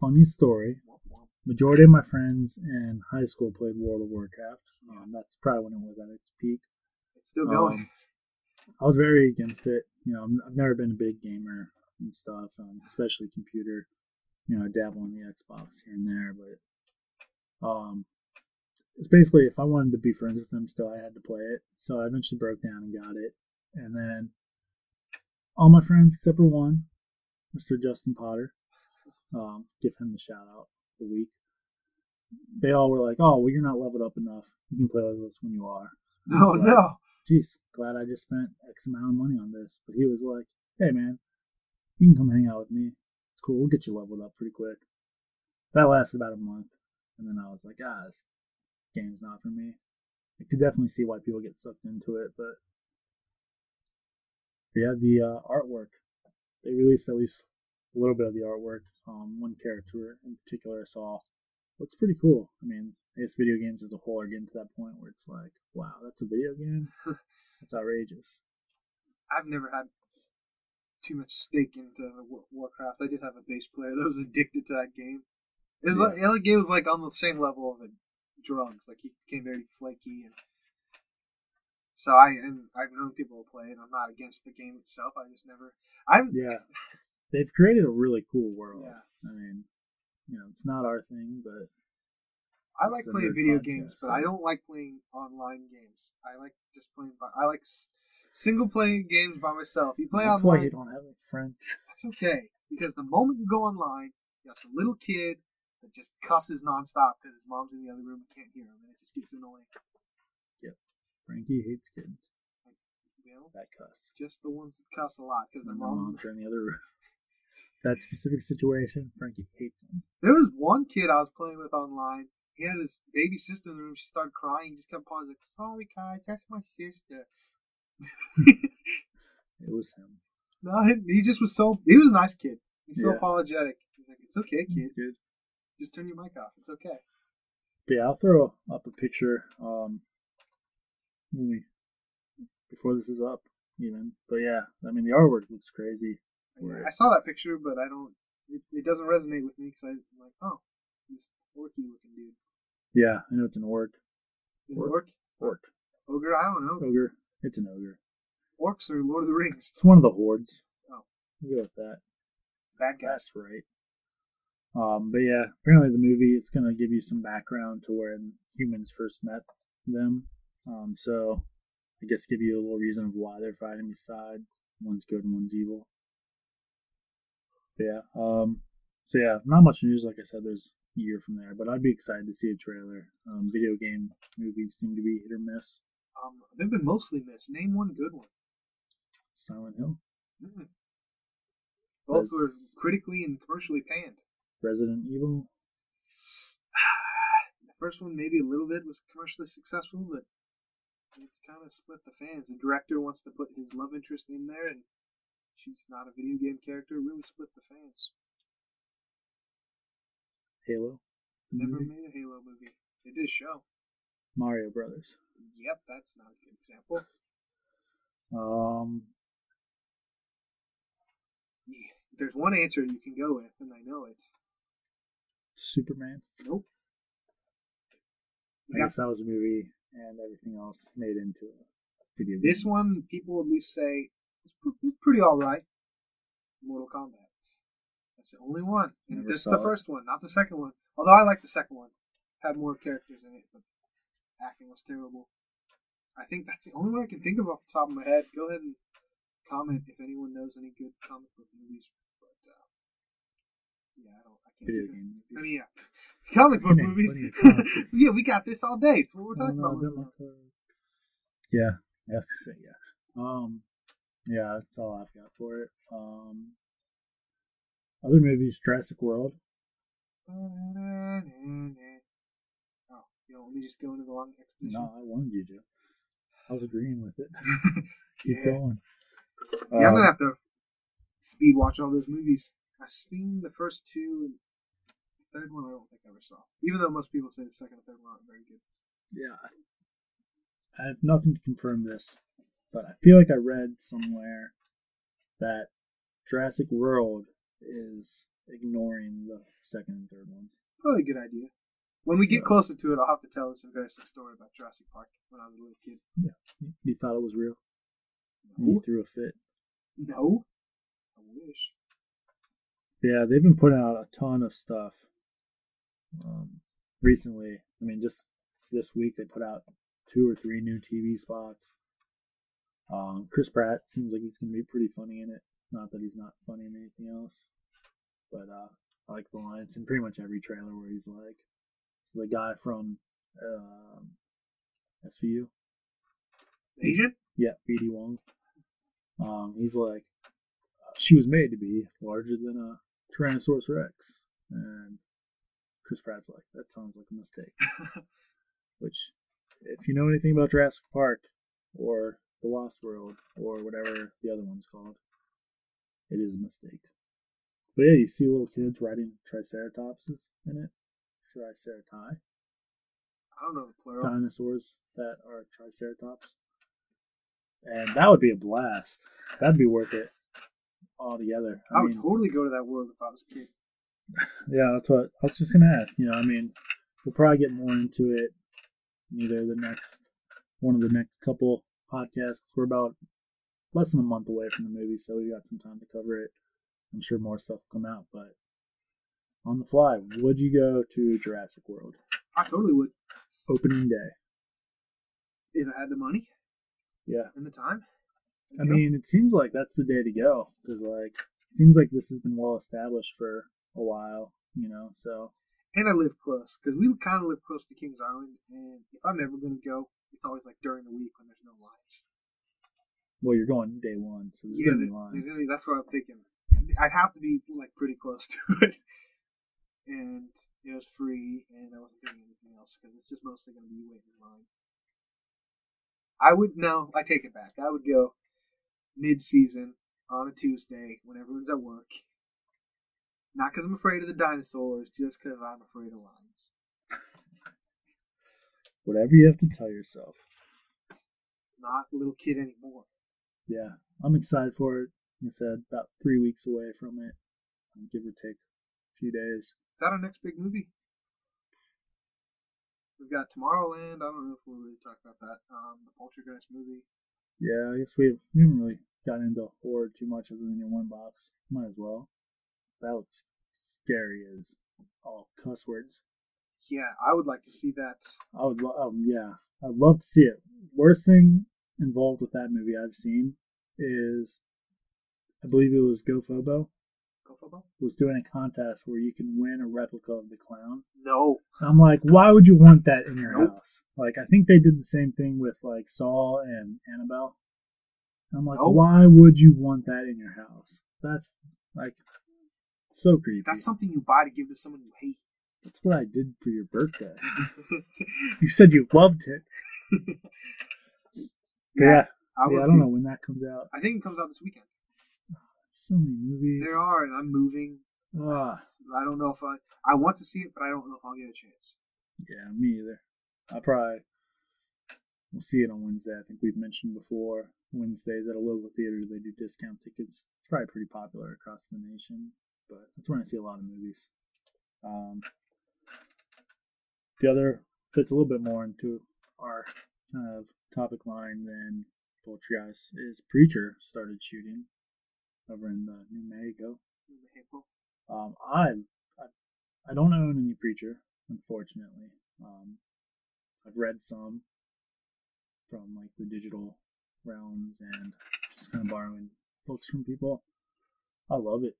Funny story. Majority of my friends in high school played World of Warcraft. That's probably when it was at its peak. It's still going. I was very against it. I've never been a big gamer and stuff, especially computer. I dabble on the Xbox here and there, but it's basically if I wanted to be friends with them still, I had to play it. So I eventually broke down and got it. And then all my friends except for one, Mr. Justin Potter, give him the shout out a week. They all were like, "Oh, well, you're not leveled up enough. You can play with us when you are." Oh like, no! Jeez, glad I just spent X amount of money on this. But he was like, "Hey man, you can come hang out with me. It's cool. We'll get you leveled up pretty quick." That lasted about a month, and then I was like, this game's not for me. I could definitely see why people get sucked into it, but yeah, the artwork. They released at least a little bit of the artwork. One character in particular I saw looks pretty cool. I mean, I guess video games as a whole are getting to that point where it's like, wow, that's a video game? That's outrageous. I've never had too much stake into Warcraft. I did have a bass player that was addicted to that game. It was like, the game was like on the same level of drugs. Like he became very flaky, and so I've known people who play it. I'm not against the game itself. I just never. They've created a really cool world. Yeah. I mean, it's not our thing, but I like playing video games, but I don't like playing online games. I like just playing. I like single player games by myself. You play that's online. That's why you don't have any friends. That's okay, because the moment you go online, you have some little kid that just cusses nonstop because his mom's in the other room and can't hear him, and it just gets annoying. Yep. Frankie hates kids. That cuss. Just the ones that cuss a lot because their moms are in the other room. That specific situation, Frankie hates him. There was one kid I was playing with online. He had his baby sister in the room. She started crying. He just kept pausing. Like, sorry, guys, that's my sister. It was him. No, he just was so. He was a nice kid. He's so apologetic. He's like, it's okay, kid. It's good. Just turn your mic off. It's okay. But yeah, I'll throw up a picture before this is up, even. But yeah, I mean, the artwork looks crazy. Yeah, I saw that picture, but I don't. It doesn't resonate with me because I'm like, oh, this orky looking dude. Yeah, I know it's an orc. Is it orc? Orc. Ogre? I don't know. Ogre. It's an ogre. Orcs or Lord of the Rings? It's one of the hordes. Oh. We'll go with that. Bad guys. That's right. But yeah, apparently the movie, it's going to give you some background to when humans first met them. So I guess give you a little reason of why they're fighting besides one's good and one's evil. But yeah, so yeah, not much news. Like I said, there's a year from there, but I'd be excited to see a trailer. Video game movies seem to be hit or miss. They've been mostly missed. Name one good one. Silent Hill. Mm-hmm. Both were critically and commercially panned. Resident Evil. The first one maybe a little bit was commercially successful, but it's kind of split the fans. The director wants to put his love interest in there, and she's not a video game character. It really split the fans. Halo. Never made a Halo movie. They did a show. Mario Brothers. Yep, that's not a good example. There's one answer you can go with, and I know it's Superman. Nope. I guess that was a movie, and everything else made into a video game. This one, people would at least say it's pretty all right. Mortal Kombat. That's the only one, and this is the first one, not the second one. Although I like the second one, had more characters in it, but acting was terrible. I think that's the only one I can think of off the top of my head. Go ahead and comment if anyone knows any good comic book movies. But yeah, I can't. Video game movies. I mean, yeah, comic book movies. Yeah, we got this all day. That's what we're talking about. Yeah, I have to say yeah. Yeah, that's all I've got for it. Other movies, Jurassic World. Oh, you know, let me just go into the long exposition. No, I wanted you to. I was agreeing with it. Keep going. Yeah, I'm gonna have to speed watch all those movies. I've seen the first two, and the third one I don't think I ever saw. Even though most people say the second and third one aren't very good. Yeah, I have nothing to confirm this, but I feel like I read somewhere that Jurassic World is ignoring the second and third ones. Probably a good idea. When we get closer to it, I'll have to tell this embarrassing story about Jurassic Park when I was a little kid. Yeah, you thought it was real? No. You threw a fit? No. I wish. Yeah, they've been putting out a ton of stuff recently. I mean, just this week they put out 2 or 3 new TV spots. Chris Pratt seems like he's going to be pretty funny in it. Not that he's not funny in anything else, but I like the lines in pretty much every trailer where he's like, it's the guy from SVU. Asian? Yeah, BD Wong. He's like, she was made to be larger than a Tyrannosaurus Rex, and Chris Pratt's like, that sounds like a mistake. Which, if you know anything about Jurassic Park or The Lost World or whatever the other one's called, it is a mistake. But yeah, you see little kids riding Triceratopses in it. Triceratops. I don't know the plural. Dinosaurs that are Triceratops. And that would be a blast. That'd be worth it altogether. I would totally go to that world if I was a kid. Yeah, that's what I was just gonna ask. You know, I mean, we'll probably get more into it either one of the next couple podcasts. We're about less than a month away from the movie, so we got some time to cover it. I'm sure more stuff will come out, but on the fly, would you go to Jurassic World? I totally would. Opening day. If I had the money. Yeah. And the time. I mean, it seems like that's the day to go, because like it seems like this has been well established for a while, you know. So. And I live close, because we kind of live close to Kings Island, and if I'm ever going to go, it's always like during the week when there's no lines. Well, you're going day one, so there's going to be lines. That's what I'm thinking. I'd have to be like pretty close to it, and it was free, and I wasn't doing anything else because it's just mostly going to be waiting in line. I take it back. I would go mid-season on a Tuesday when everyone's at work. Not because I'm afraid of the dinosaurs, just because I'm afraid of lines. Whatever you have to tell yourself. Not a little kid anymore. Yeah, I'm excited for it. Like I said, about 3 weeks away from it, give or take a few days. Is that our next big movie? We've got Tomorrowland. I don't know if we'll really talk about that. The Poltergeist movie. Yeah, I guess we haven't really gotten into horror too much other than your one box. Might as well. That looks scary as all cuss words. Yeah, I would like to see that. I would I'd love to see it. Worst thing involved with that movie I've seen is, I believe it was GoFobo. GoFobo? Was doing a contest where you can win a replica of the clown. No. I'm like, why would you want that in your house? Like, I think they did the same thing with like Saw and Annabelle. I'm like, why would you want that in your house? That's like so creepy. That's something you buy to give to someone you hate. That's what I did for your birthday. You said you loved it. Yeah. I don't know when that comes out. I think it comes out this weekend. So many movies. There are, and I'm moving. I don't know if I want to see it, but I don't know if I'll get a chance. Yeah, me either. We'll see it on Wednesday. I think we've mentioned before, Wednesdays at a local theater, they do discount tickets. It's probably pretty popular across the nation, but that's when I see a lot of movies. The other fits a little bit more into our kind of topic line than Poltergeist is Preacher started shooting over in New Mexico. I don't own any Preacher, unfortunately. I've read some from like the digital realms and just kind of borrowing books from people. I love it.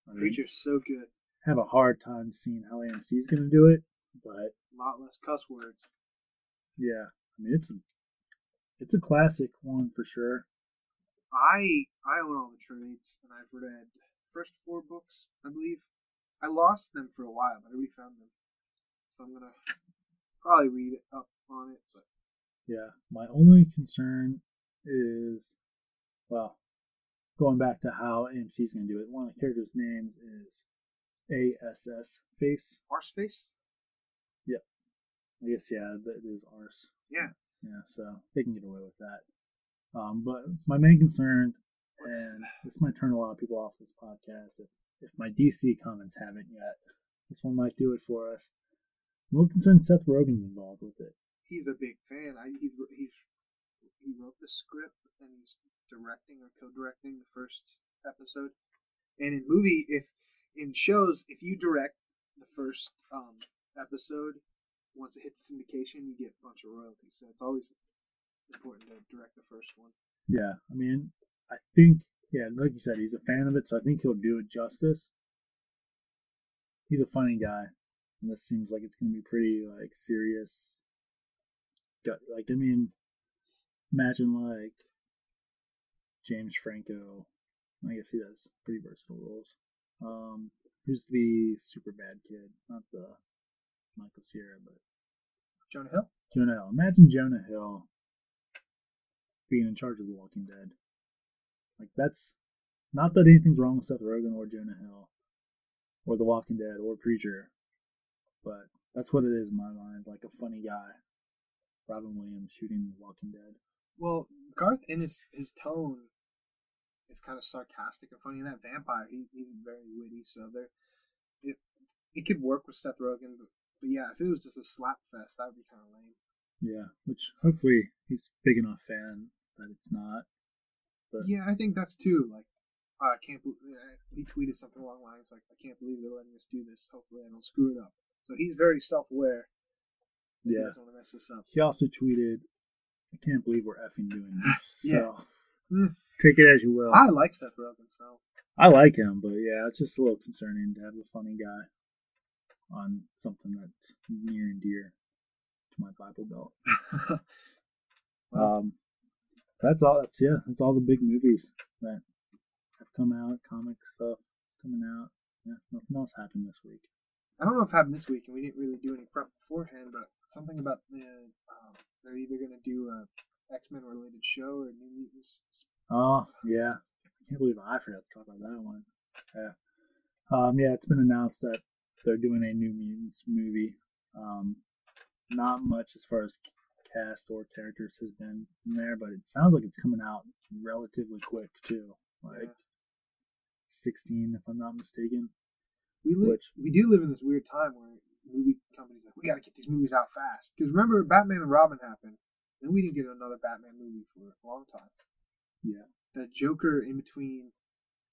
I mean, Preacher's so good. have a hard time seeing how AMC is going to do it, but A lot less cuss words. yeah, I mean it's a classic one for sure. I own all the trades, and I've read the first 4 books, I believe. I lost them for a while, but I refound them. So I'm gonna probably read it up on it, but Yeah, my only concern is, well, going back to how AMC is going to do it. One of the characters' names is ASS Face. Horseface? Yep, I guess yeah, that is ours. Yeah. Yeah, so they can get away with that. But my main concern, and this might turn a lot of people off this podcast if my DC comments haven't yet. This one might do it for us. I'm a little concerned Seth Rogen's involved with it. He's a big fan. He wrote the script and he's directing or co-directing the first episode. And in shows, if you direct the first episode, once it hits syndication, you get a bunch of royalties. So it's always important to direct the first one. Yeah, I mean, I think, yeah, like you said, he's a fan of it, so I think he'll do it justice. He's a funny guy, and this seems like it's going to be pretty, like, serious. Like, I mean, imagine, like, James Franco. I guess he does pretty versatile roles. Who's the super bad kid? Not the Michael Cera, but Jonah Hill? Jonah Hill. Imagine Jonah Hill being in charge of The Walking Dead. Like, that's not that anything's wrong with Seth Rogen or Jonah Hill or The Walking Dead or Preacher, but that's what it is in my mind. Like a funny guy, Robin Williams shooting The Walking Dead. Well, Garth in his tone is kind of sarcastic and funny. And that vampire, he's very witty, so it could work with Seth Rogen. But yeah, if it was just a slap fest, that would be kind of lame. Yeah, which hopefully he's a big enough fan that it's not. But yeah, I think that's too. Like, I can't believe he tweeted something along the lines like, "I can't believe they're letting us do this. Hopefully, I don't screw it up." So he's very self-aware. Yeah, he doesn't want to mess this up. He also tweeted, "I can't believe we're effing doing this." Yeah. So take it as you will. I like Seth Rogen, so I like him, but yeah, it's just a little concerning to have a funny guy on something that's near and dear to my Bible Belt. That's all. That's all the big movies that have come out. Comic stuff coming out. Yeah, nothing else happened this week. I don't know if it happened this week, and we didn't really do any prep beforehand, but something about they're either going to do a X-Men related show or New Mutants. Oh yeah, I can't believe I forgot to talk about that one. Yeah. Yeah, it's been announced that they're doing a New Mutants movie. Not much as far as cast or characters has been in there, but it sounds like it's coming out relatively quick too. Like 16, if I'm not mistaken. We do live in this weird time where movie companies are like, we got to get these movies out fast. Because remember, Batman and Robin happened, and we didn't get another Batman movie for a long time. Yeah. The Joker in between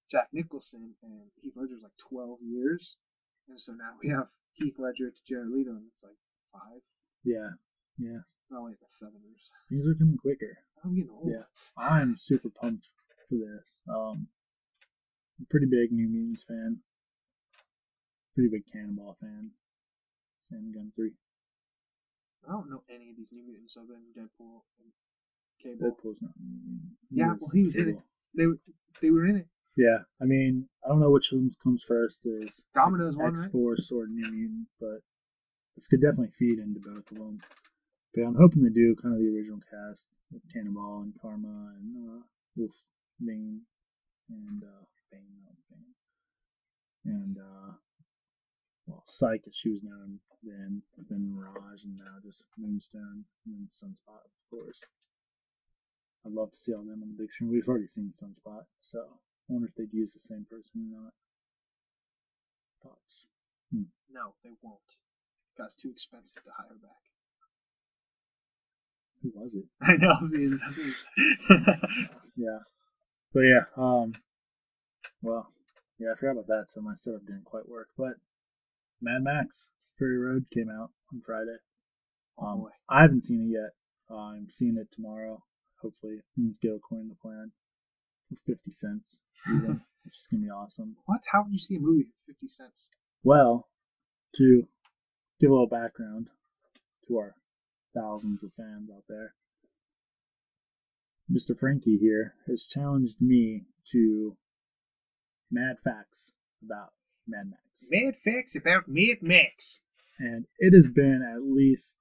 Jack Nicholson and Heath Ledger is like 12 years, and so now we have Heath Ledger to Jared Leto, and it's like 5. Yeah. Yeah. Oh wait, that's 7 years. Things are coming quicker. I'm getting old. Yeah. I'm super pumped for this. I'm a pretty big New Mutants fan. Pretty big Cannonball fan. Sam Gun 3. I don't know any of these New Mutants other than Deadpool and Cable. Deadpool's not New Mutant. Yeah, well, he was Cable. In it. They were in it. Yeah, I mean, I don't know which one comes first. Is Domino's one, X-Force or New Mutant, but this could definitely feed into both of them. But I'm hoping to do kind of the original cast with Cannonball and Karma and Wolfbane and well, Psyche, as she was known then Mirage, and now just Moonstone, and then Sunspot, of course. I'd love to see all them on the big screen. We've already seen Sunspot, so I wonder if they'd use the same person or not. Thoughts? No, they won't. Guy's too expensive to hire back. Who was it? I know. Yeah. But yeah, well, yeah, I forgot about that, so my setup didn't quite work. But Mad Max Fury Road came out on Friday. Oh boy. I haven't seen it yet. I'm seeing it tomorrow. Hopefully things go according to plan. For 50 cents, even, which is gonna be awesome. What? How would you see a movie for 50 cents? Well, to give a little background to our thousands of fans out there, Mr. Frankie here has challenged me to mad facts about Mad Max. Mad facts about Mad Max. And it has been at least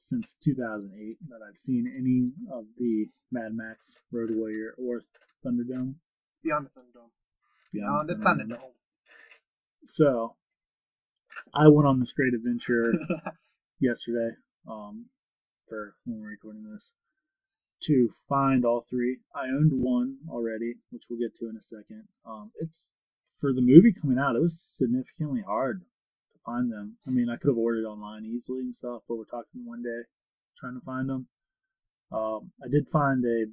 since 2008 that I've seen any of the Mad Max, Road Warrior, or Thunderdome. Beyond the Thunderdome. Beyond the Thunderdome. So, I went on this great adventure yesterday, for when we're recording this, to find all three. I owned one already, which we'll get to in a second. It's for the movie coming out, it was significantly hard to find them. I mean, I could have ordered online easily and stuff, but we're talking one day trying to find them. I did find a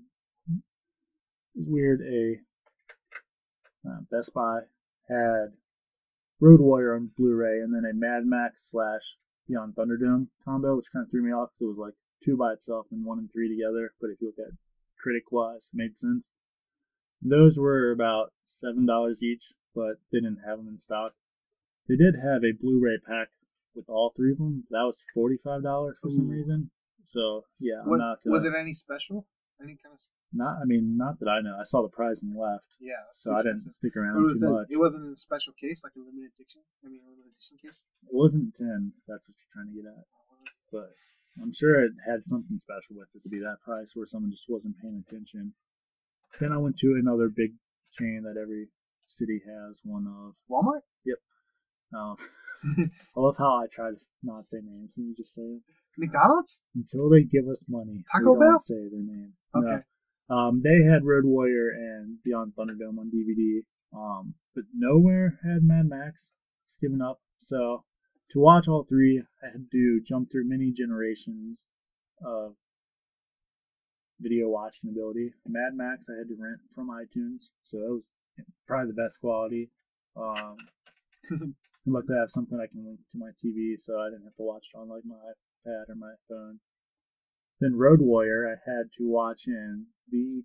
Best Buy had Road Warrior on Blu-ray and then a Mad Max / Beyond Thunderdome combo, which kind of threw me off because it was like 2 by itself and 1 and 3 together. But if you look at critic-wise, it made sense. Those were about $7 each, but they didn't have them in stock. They did have a Blu-ray pack with all 3 of them. That was $45 for some reason. So yeah, I'm not gonna. Was it any special? Any kind of? Not that I know. I saw the prize and left. Yeah. So I didn't stick around too much. It wasn't in a special case, like a limited edition. Limited edition case. It wasn't 10. That's what you're trying to get at. But I'm sure it had something special with it to be that price, where someone just wasn't paying attention. Then I went to another big chain that every city has one of. Walmart? Yep. I love how I try to not say names and you just say it. McDonald's? Until they give us money. Taco we don't Bell? say their name. Okay. No. They had Road Warrior and Beyond Thunderdome on DVD. But nowhere had Mad Max. It's given up. So to watch all 3, I had to jump through many generations of video watching ability. Mad Max I had to rent from iTunes, so that was probably the best quality. I'd like to have something I can link to my TV, so I didn't have to watch it on like my iPad or my phone. Then Road Warrior I had to watch in the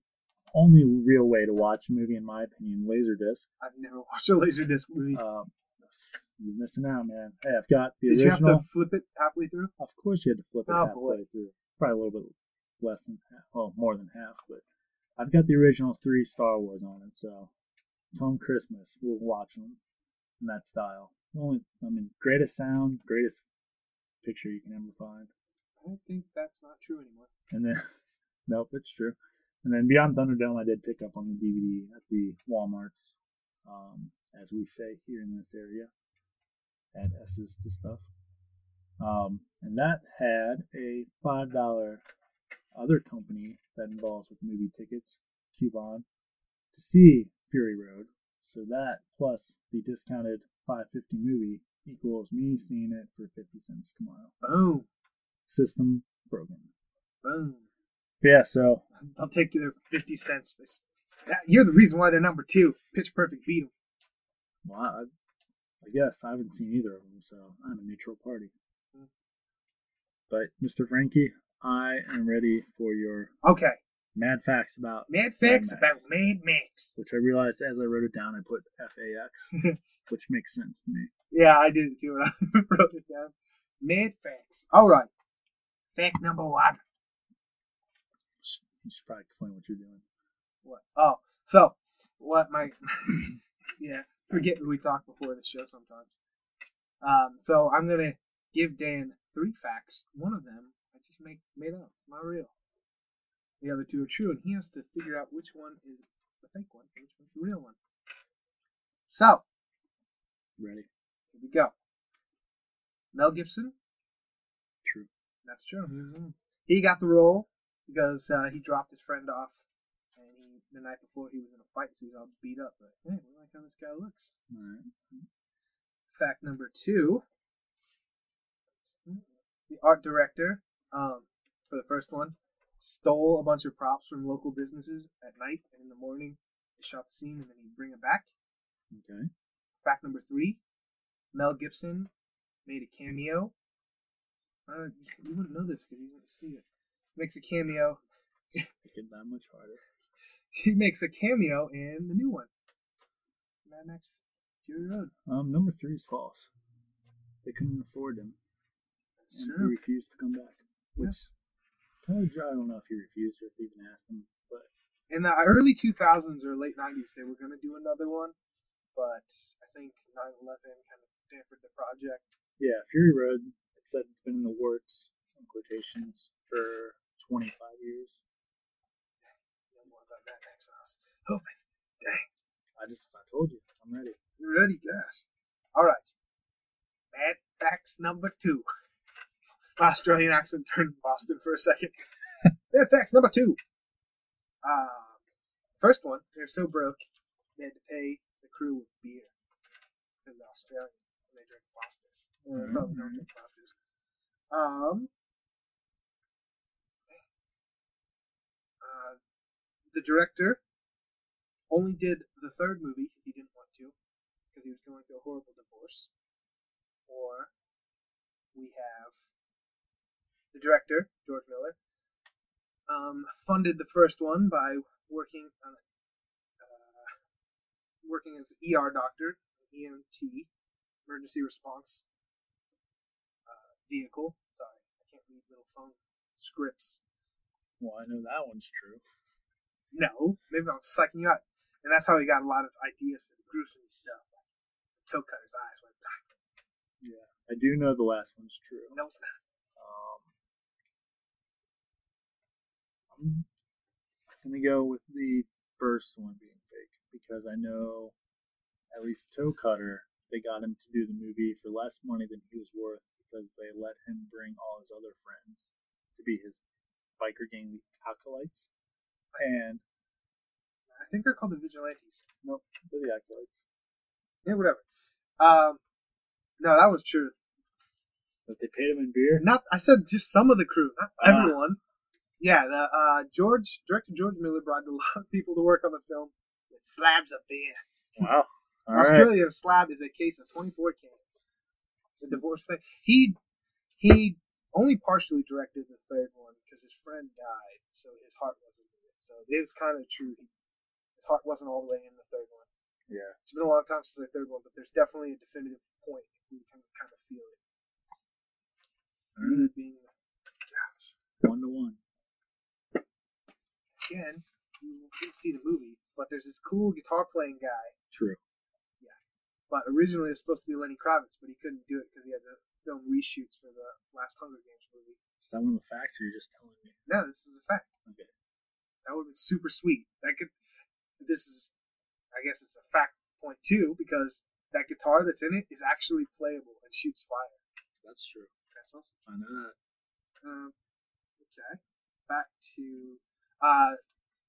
only real way to watch a movie, in my opinion, Laserdisc. I've never watched a Laserdisc movie. You're missing out, man. Hey, I've got the original. Did you have to flip it halfway through? Of course you had to flip it halfway through. Probably a little bit less than half. Well, more than half, but I've got the original 3 Star Wars on it, so come Christmas, we'll watch them in that style. Greatest sound, greatest picture you can ever find. I don't think that's not true anymore. And then, nope, it's true. And then Beyond Thunderdome I did pick up on the DVD at the Walmarts, as we say here in this area. Add S's to stuff. And that had a $5 other company that involves with movie tickets coupon to see Fury Road. So that plus the discounted $5.50 movie equals me seeing it for 50 cents tomorrow. Boom. System broken. Boom. Yeah, so I'll take you there for 50 cents. You're the reason why they're number 2. Pitch Perfect beat them. Well, I guess I haven't seen either of them, so I'm a neutral party. But Mr. Frankie, I am ready for your mad facts about Mad Max, which I realized as I wrote it down, I put FAX, which makes sense to me. Yeah, I did it too when I wrote it down. Mad facts. All right. Fact number 1. You should probably explain what you're doing. What? Oh, so what my yeah. Forget we talked before the show sometimes. So I'm gonna give Dan 3 facts. One of them I just made up. It's not real. The other 2 are true, and he has to figure out which one is the fake one and which one's the real one. So, ready? Here we go. Mel Gibson. True. That's true. He got the role because he dropped his friend off, and the night before he was in a fight, so he was all beat up. But hey, we like how this guy looks. All right. Fact number 2. The art director, for the first one, stole a bunch of props from local businesses at night, and in the morning they shot the scene, and then he'd bring it back. Okay. Fact number 3. Mel Gibson made a cameo You wouldn't know this because you didn't see it. Makes a cameo. Make it that much harder. He makes a cameo in the new one, Mad Max Fury Road. Number 3 is false. They couldn't afford him, That's and true. he refused to come back. Which I don't know if he refused or if they even asked him, but In the early 2000s or late 90s, they were going to do another one, but I think 9/11 kind of dampened the project. yeah, Fury Road. It said it's been in the works, in quotations, for 25 years. No more about Mad Max House. Oh, dang. I told you, I'm ready. You're ready, guys. All right. Mad Max number 2. My Australian accent turned Boston for a second. Mad Max number 2. First one, they're so broke, they had to pay the crew with beer. In Australia, when they drink Fosters. They probably don't drink Fosters. The director only did the third movie because he didn't want to, because he was going through a horrible divorce. Or we have the director, George Miller, funded the first one by working as an ER doctor, an EMT, emergency response vehicle. Sorry, I can't read little phone scripts. Well, I know that one's true. No, maybe I'm psyching you out. And that's how he got a lot of ideas for the gruesome stuff. Like toe cutter's eyes went black. Yeah, I do know the last one's true. No, it's not. I'm gonna go with the first one being fake because I know at least Toe Cutter, they got him to do the movie for less money than he was worth because they let him bring all his other friends to be his biker gang acolytes. And I think they're called the Vigilantes. nope, they're the acolytes. Yeah, whatever. No, that was true. But they paid him in beer? Not, I said just some of the crew, not everyone. Yeah, the director George Miller brought a lot of people to work on the film with slabs of beer. Wow. All Australian slab is a case of 24 cans. The divorce thing. He only partially directed the third one because his friend died, so his heart wasn't in it. So it was kind of true. His heart wasn't all the way in the third one. Yeah. It's been a long time since the third one, but there's definitely a definitive point where you can kind of feel it. Being, gosh. 1-1. Again, you didn't see the movie, but there's this cool guitar playing guy. True. Yeah. But originally it was supposed to be Lenny Kravitz, but he couldn't do it because he had to film reshoots for the last Hunger Games movie. Is that one of the facts you're just telling me? No, this is a fact. Okay. That would have been super sweet. I guess it's a fact point too, because that guitar that's in it is actually playable and shoots fire. That's true. That's awesome. I know that. Okay. Back to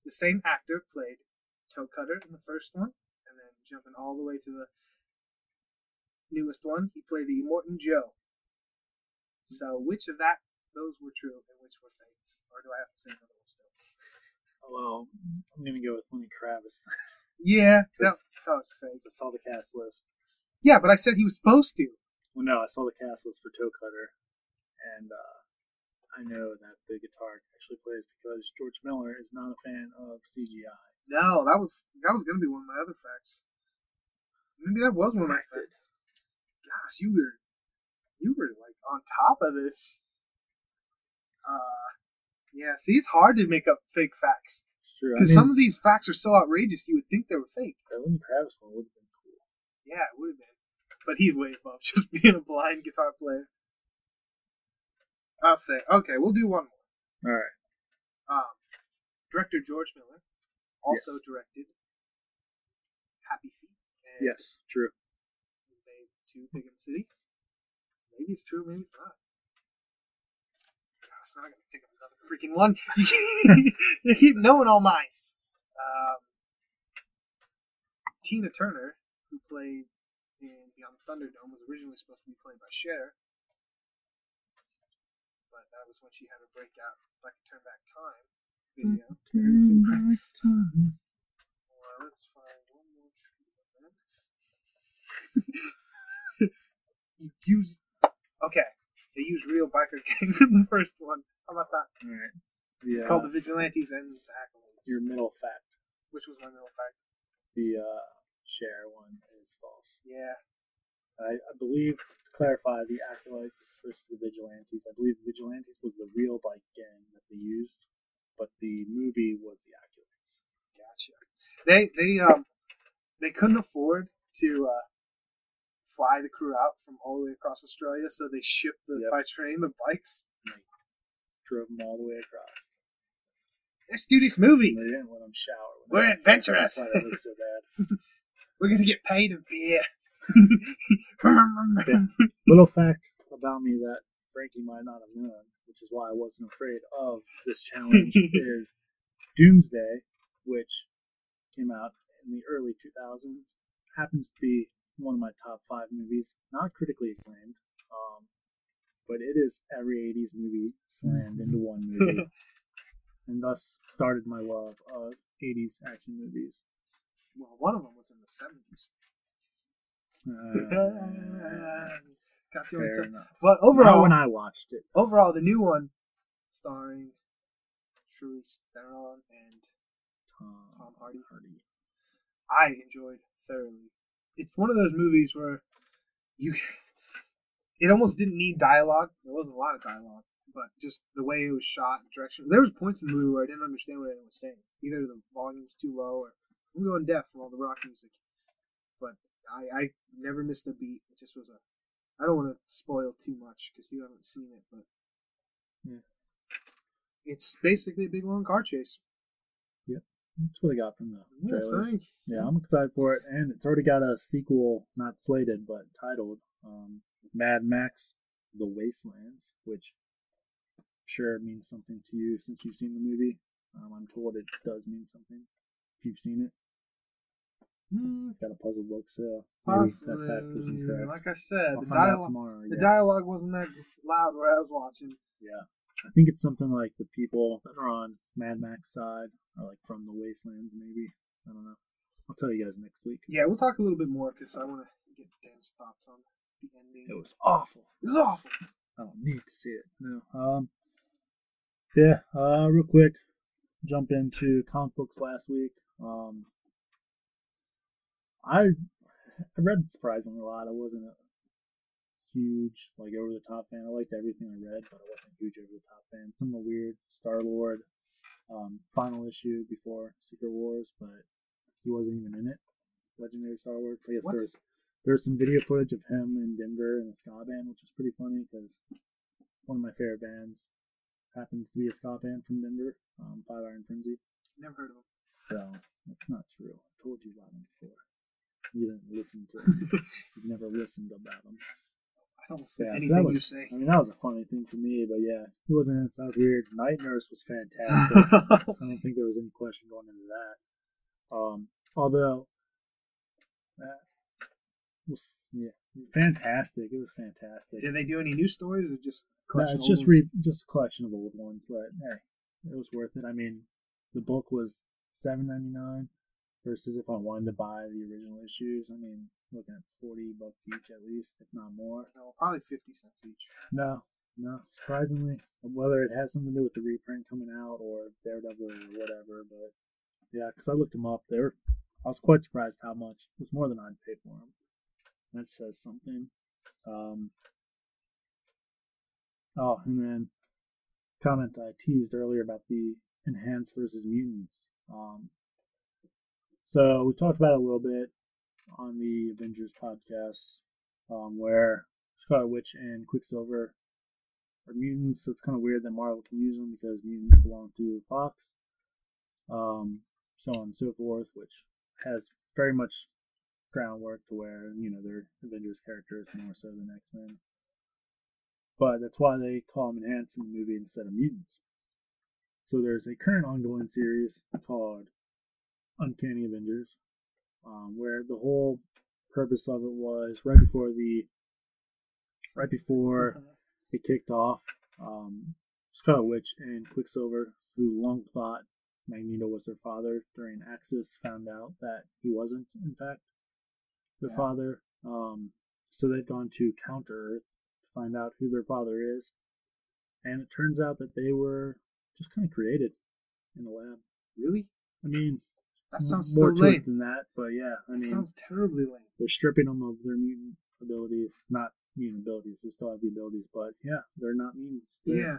the same actor played Toe Cutter in the first one, and then jumping all the way to the newest one, he played the Immortan Joe. So which of those were true and which were fakes? Or do I have to say another one still? Well, I'm gonna go with Lenny Kravitz. Yeah, that was fake. I saw the cast list. Yeah, but I said he was supposed to. Well, no, I saw the cast list for Toe Cutter, and I know that the guitar actually plays because George Miller is not a fan of CGI. No, that was gonna be one of my other facts. Maybe that was one of my facts. Gosh, you were like on top of this. Yeah. See, it's hard to make up fake facts It's true. because some of these facts are so outrageous you would think they were fake. That Lenny Kravitz one would have been cool. Yeah, it would have been. But he's way above just being a blind guitar player. I'll say, okay, we'll do one more. All right. Director George Miller also directed Happy Feet. And Yes, true. he made Too Big in the City. Maybe it's true, maybe it's not. Gosh, now I gotta think of another freaking one. You keep knowing all mine. Tina Turner, who played in Beyond the Thunderdome, was originally supposed to be played by Cher. But that was when she had her breakout If I Could Turn Back Time video. Turn back time. Well, let's find one more true event. Okay. They use real biker gangs in the first one. How about that? All right. Yeah. Called the Vigilantes and the Acolytes. Your middle fact. Which was my middle fact? The share one is false. Yeah. I believe, to clarify, the Acolytes versus the Vigilantes, I believe the Vigilantes was the real bike gang that they used, but the movie was the Acolytes. Gotcha. They couldn't afford to fly the crew out from all the way across Australia, so they shipped by train the bikes. And they drove them all the way across. Let's do this movie. And they didn't let them shower. We're adventurous. That's why they look so bad. We're gonna get paid in beer. Little fact about me that Frankie might not have known, which is why I wasn't afraid of this challenge, is Doomsday, which came out in the early 2000s, happens to be one of my top 5 movies. Not critically acclaimed, but it is every 80s movie slammed into one movie, and thus started my love of 80s action movies. Well, one of them was in the 70s. Fair enough. But overall, not when I watched it. Overall, the new one, starring Charlize Theron and Tom Hardy, I enjoyed thoroughly. It's one of those movies where it almost didn't need dialogue. There wasn't a lot of dialogue, but just the way it was shot, direction. There was points in the movie where I didn't understand what anyone was saying. Either the volume was too low, or I'm going deaf from all the rock music. But I never missed a beat. It just was I don't want to spoil too much because you haven't seen it, but it's basically a big long car chase. Yep, that's what I got from the trailers. Yeah, I'm excited for it, and it's already got a sequel, not slated, but titled Mad Max: The Wastelands, which I'm sure means something to you since you've seen the movie. I'm told it does mean something if you've seen it. It's got a puzzle book, so maybe that fact is incorrect. Like I said, the dialogue wasn't that loud where I was watching. Yeah. I think it's something like the people that are on Mad Max side are like from the Wastelands, maybe. I don't know. I'll tell you guys next week. Yeah, we'll talk a little bit more because I want to get Dan's thoughts on the ending. It was awful. It was awful. I don't need to see it. No. Real quick, jump into comic books last week. I read surprisingly a lot. I wasn't a huge, over the top fan. I liked everything I read, but I wasn't a huge over the top fan. Some of the weird Star-Lord final issue before Secret Wars, but he wasn't even in it. Legendary Star-Lord. I guess there's some video footage of him in Denver in a ska band, which was pretty funny because one of my favorite bands happens to be a ska band from Denver, Five Iron Frenzy. Never heard of him. So that's not true. I told you about him before. You didn't listen to him. You've never listened about him. I don't listen to anything you say. I mean, that was a funny thing for me, but yeah, he wasn't in it, so that was weird. Night Nurse was fantastic. I don't think there was any question going into that. Although, fantastic. It was fantastic. Did they do any new stories or just collection? No, just a collection of old ones, but hey, it was worth it. I mean, the book was $7.99 versus if I wanted to buy the original issues. I mean, looking at $40 each at least, if not more. No, probably 50 cents each. No, surprisingly, whether it has something to do with the reprint coming out or Daredevil or whatever, but yeah, because I looked them up, I was quite surprised how much. It was more than I'd pay for them. That says something. And then comment I teased earlier about the Enhanced versus Mutants. So we talked about it a little bit on the Avengers podcast, where Scarlet Witch and Quicksilver are mutants, so it's kind of weird that Marvel can use them because mutants belong to Fox, so on and so forth, which has very much groundwork to where, they're Avengers characters more so than X-Men. But that's why they call them Enhanced in the movie instead of mutants. So there's a current ongoing series called Uncanny Avengers, where the whole purpose of it was right before it kicked off, Scarlet Witch and Quicksilver, who long thought Magneto was their father during Axis, found out that he wasn't, in fact, their father. So they've gone to Counter-Earth to find out who their father is. And it turns out that they were just kind of created in the lab. Really? I mean, That sounds so more to lame. it than that, but yeah, I That mean, sounds terribly lame. they're stripping them of their mutant abilities. Not mutant abilities, they still have the abilities, but yeah, they're not mutants. They're Yeah.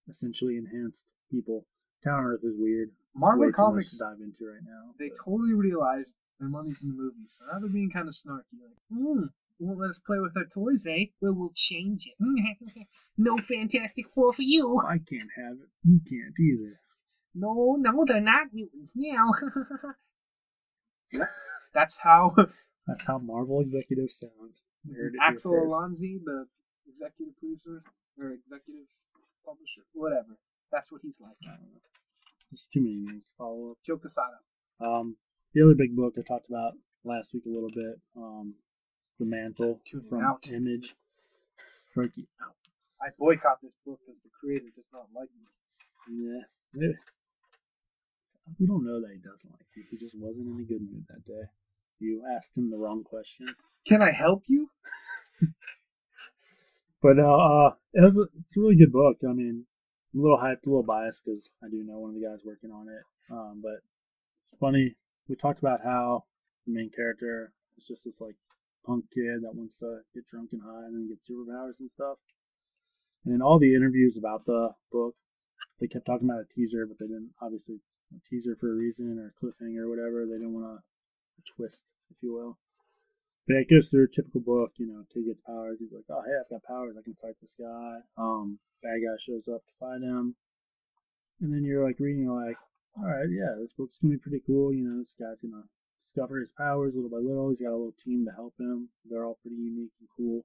essentially enhanced people. Town Earth is weird. It's Marvel way Comics, too much to dive into right now. they But totally realized their money's in the movies, so now they're being kind of snarky. Like, won't let us play with our toys, eh? Well, we'll change it. No Fantastic Four for you. I can't have it. You can't either. No, they're not mutants now. That's how That's how Marvel executives sound. Axel Alonzi, the executive producer or executive publisher, whatever. That's what he's like. I don't know. There's too many names to follow up. Joe Quesada. The other big book I talked about last week a little bit, The Mantle from Image. Frankie. I boycott this book because the creator does not like me. Yeah. We don't know that he doesn't like you. He just wasn't in a good mood that day. You asked him the wrong question. Can I help you? But it's a really good book. I mean, I'm a little hyped, a little biased because I do know one of the guys working on it. But it's funny. We talked about how the main character is just this like punk kid that wants to get drunk and high and then get superpowers and stuff. And in all the interviews about the book, they kept talking about a teaser, but they didn't. Obviously, it's a teaser for a reason or a cliffhanger or whatever. They didn't want a twist, if you will. But it goes through a typical book, Kid gets powers. He's like, oh, hey, I've got powers. I can fight this guy. Bad guy shows up to fight him. And then you're like reading, you're like, all right, yeah, this book's going to be pretty cool. This guy's going to discover his powers little by little. He's got a little team to help him. They're all pretty unique and cool.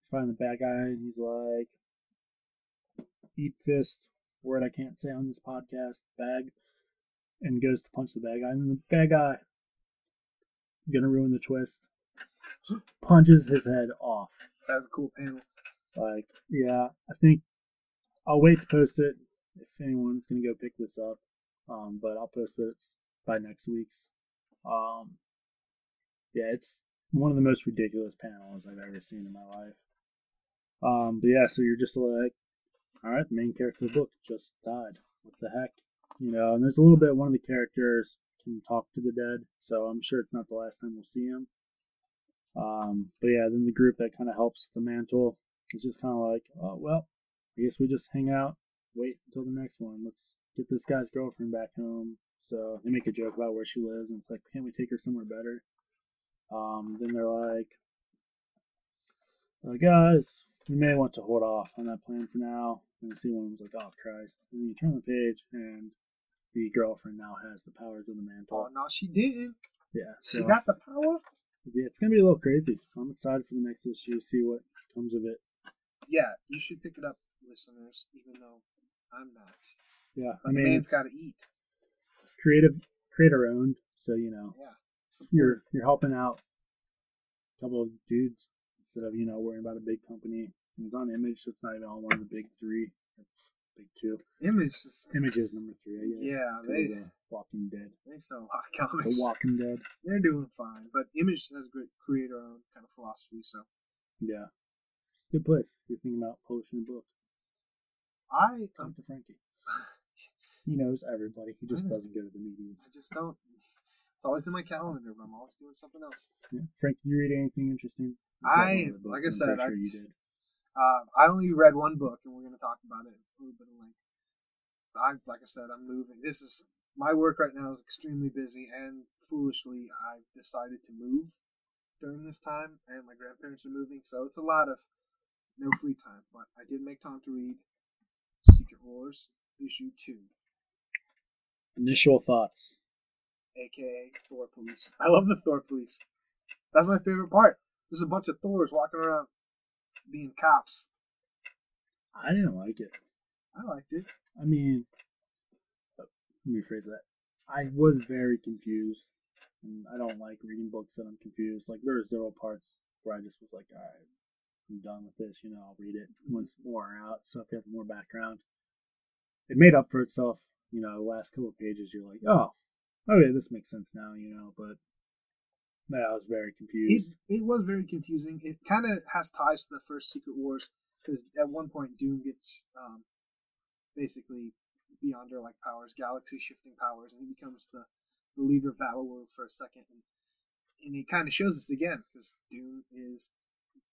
He's fighting the bad guy, and he's like, eat fist, word I can't say on this podcast, bag, and goes to punch the bad guy. And then the bad guy, gonna ruin the twist, punches his head off. That was a cool panel. Like, yeah, I think I'll wait to post it if anyone's gonna go pick this up. But I'll post it by next week's. Yeah, it's one of the most ridiculous panels I've ever seen in my life. But yeah, so you're just like, all right, the main character of the book just died. What the heck? And there's a little bit, one of the characters can talk to the dead, so I'm sure it's not the last time we'll see him. But yeah, then the group that kind of helps the mantle is just kind of like, oh, well, I guess we just hang out, wait until the next one. Let's get this guy's girlfriend back home. So they make a joke about where she lives, and it's like, can't we take her somewhere better? Then they're like, guys, we may want to hold off on that plan for now. And the one was like, oh, Christ. And then you turn the page, and the girlfriend now has the powers of the mantle. Oh, no, she didn't. Yeah. She got the power? Yeah, it's going to be a little crazy. I'm excited for the next issue to see what comes of it. Yeah, you should pick it up, listeners, even though I'm not. Yeah, but the man's got to eat. It's creator owned, so Yeah. You're helping out a couple of dudes instead of worrying about a big company. And it's on Image, so it's not even on one of the big three. It's big two. Image is number 3, I guess. Yeah, they Walking Dead. They sell a lot of comics. The Walking Dead. They're doing fine, but Image has a great creator-owned kind of philosophy, so. Yeah, it's a good place if you're thinking about publishing a book. Talk to Frankie. He knows everybody. He just doesn't go to the meetings. I just don't. It's always in my calendar, but I'm always doing something else. Yeah. Frank, did you read anything interesting? Like I said, sure you did. I only read one book, and we're going to talk about it a little bit of length. Like I said, I'm moving. My work right now is extremely busy, and foolishly, I've decided to move during this time, and my grandparents are moving, so it's a lot of no free time. But I did make time to read Secret Wars issue 2. Initial thoughts. AKA Thor Police. I love the Thor Police. That's my favorite part. There's a bunch of Thors walking around being cops. I didn't like it. I liked it. I mean, let me rephrase that. I was very confused. And I don't like reading books that I'm confused. Like, there were 0 parts where I just was like, alright, I'm done with this. I'll read it once more out, so if you have more background. It made up for itself. The last couple of pages, you're like, oh, okay, this makes sense now, but Yeah, I was very confused. It was very confusing. It kind of has ties to the first Secret Wars because at one point Doom gets basically beyonder like powers, galaxy shifting powers, and he becomes the leader of Battleworld for a second, and it kind of shows us again because Doom is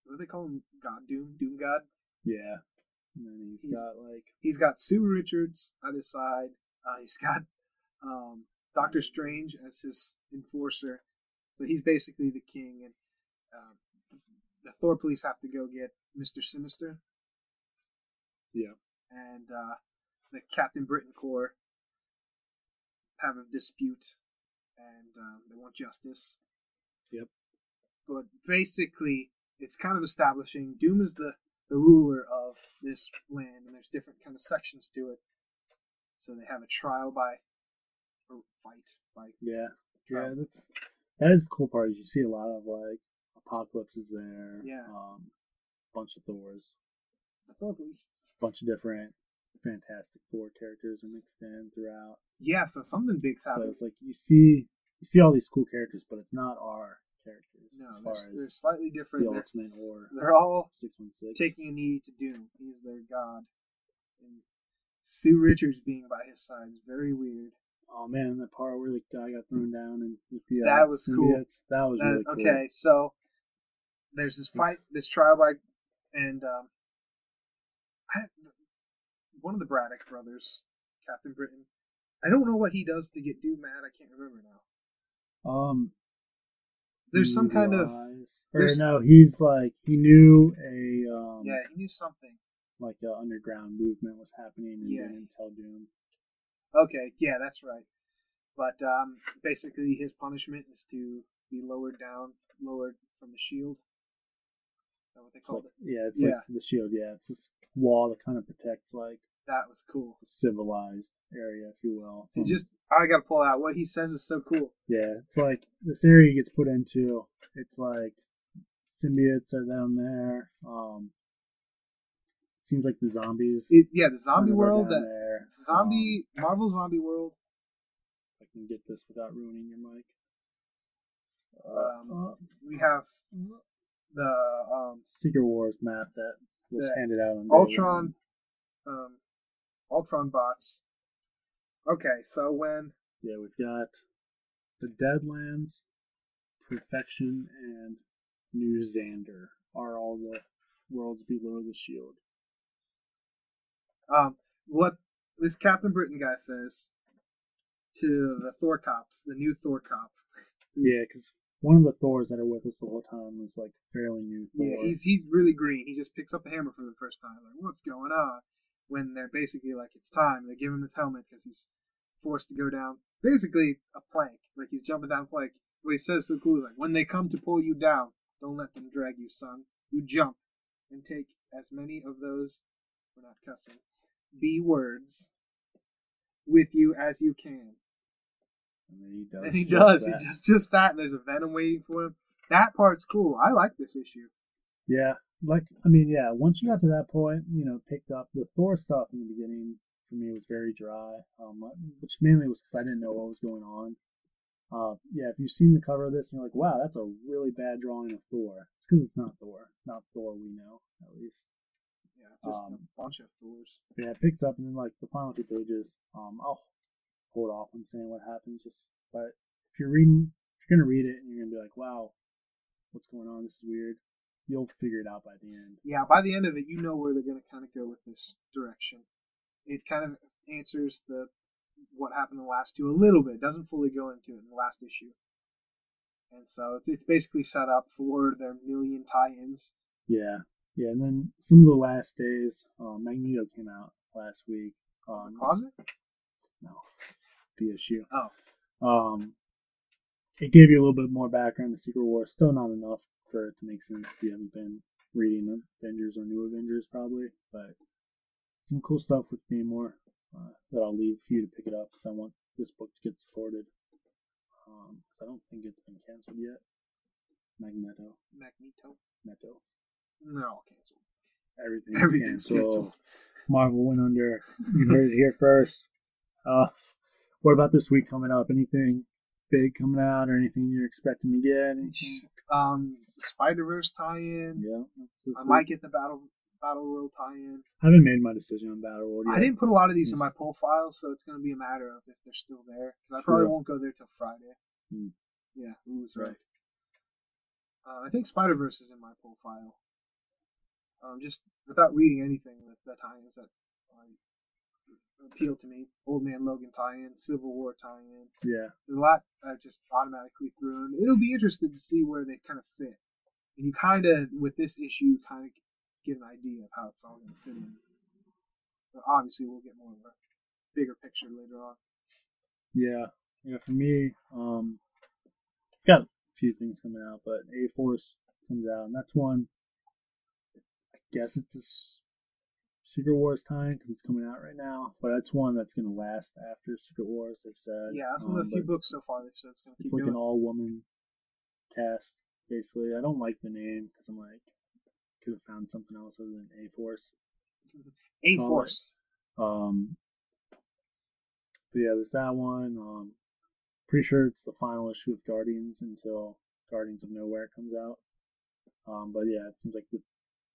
what do they call him? God Doom, Doom God. Yeah. And then he's got Sue Richards at his side. He's got Doctor Strange as his enforcer. So he's basically the king, and um, the Thor police have to go get Mr. Sinister. Yeah. And the Captain Britain Corps have a dispute, and they want justice. Yep. But basically, it's kind of establishing Doom is the ruler of this land, and there's different kind of sections to it. So they have a trial by, or fight by. Yeah. Yeah, that is the cool part. Is you see a lot of like Apocalypse is there. Yeah. Bunch of Thors. The Thor police. Bunch of different Fantastic Four characters are mixed in throughout. Yeah, so something big's happening. So it's like you see all these cool characters, but it's not our characters. No, as far they're as slightly different. The Ultimate or they're all 616 taking a knee to Doom. He's their god. And Sue Richards being by his side is very weird. Oh man, that part where the guy got thrown down and with the that was symbiotes, cool. That was really cool. Okay, so there's this fight, this trial by, and one of the Braddock brothers, Captain Britain. I don't know what he does to get Doom mad. I can't remember now. There's some kind of. Or no, he's like he knew yeah, he knew something. Like an underground movement was happening and didn't tell Doom. Okay, yeah, that's right. But basically, his punishment is to be lowered from the shield. Is that what they called it? Yeah, it's like the shield. Yeah, it's this wall that kind of protects like. That was cool. A civilized area, if you will. I gotta pull out what he says is so cool. Yeah, it's like this area gets put into. It's like symbiotes are down there. Seems like the zombies. The zombie world. Marvel zombie world. I can get this without ruining your mic. We have the Secret Wars map that was handed out on Ultron. Ultron bots. Okay, so we've got the Deadlands, Perfection, and New Xander are all the worlds below the shield. What this Captain Britain guy says to the Thor cops, the new Thor cop. Yeah, because one of the Thors that are with us the whole time was like fairly new Thor. Yeah, he's really green. He just picks up the hammer for the first time. Like, what's going on? When they're basically like, it's time. They give him his helmet because he's forced to go down basically a plank. Like he's jumping down a plank. What he says so cool is like, when they come to pull you down, don't let them drag you, son. You jump and take as many of those, we're not cussing, B words with you as you can. And he does. He does just that. And there's a Venom waiting for him. That part's cool. I like this issue. Yeah. Once you got to that point, picked up the Thor stuff in the beginning, for me was very dry, which mainly was because I didn't know what was going on. If you've seen the cover of this and you're like, wow, that's a really bad drawing of Thor, it's because it's not Thor we know, at least. Yeah, it's just a bunch of Thors. Yeah, it picks up and then like the final 2 pages, I'll hold off on saying what happens, but if you're gonna read it and you're gonna be like, wow, what's going on, this is weird, you'll figure it out by the end. Yeah, by the end of it, you know where they're going to kind of go with this direction. It kind of answers what happened in the last 2 a little bit. It doesn't fully go into it in the last issue. And so it's basically set up for their million tie-ins. Yeah, and then some of the last days, Magneto came out last week. The closet? No, the issue. Oh. It gave you a little bit more background to Secret Wars. Still not enough for it to make sense if you haven't been reading Avengers or New Avengers, probably. But some cool stuff with Namor that I'll leave for you to pick it up because I want this book to get supported. Because I don't think it's been canceled yet. Magneto. They're all canceled. Everything's canceled. Marvel went under. You heard it here first. What about this week coming up? Anything big coming out or anything you're expecting to get? Anything? Spider-Verse tie-in. Yeah, I might get the Battle World tie-in. I haven't made my decision on Battle World yet. I didn't put a lot of these in my poll files, so it's going to be a matter of if they're still there. Because I probably won't go there till Friday. Yeah, who was right? I think Spider-Verse is in my poll file. Just without reading anything, the tie-ins that appeal to me. Old Man Logan tie-in, Civil War tie-in. Yeah. There's a lot I just automatically threw in. It'll be interesting to see where they kind of fit. And you kind of, with this issue, kind of get an idea of how it's all going to fit in. But obviously, we'll get more of a bigger picture later on. Yeah. Yeah, for me, got a few things coming out, but A-Force comes out, and that's one, I guess it's a Secret Wars time because it's coming out right now, but that's one that's going to last after Secret Wars, they've said. Yeah, that's one of the few books so far they've said it's going to keep going. It's like an all-woman cast, basically. I don't like the name because I'm like, could have found something else other than A-Force. A-Force. But yeah, there's that one. Pretty sure it's the final issue with Guardians until Guardians of Nowhere comes out. But yeah, it seems like the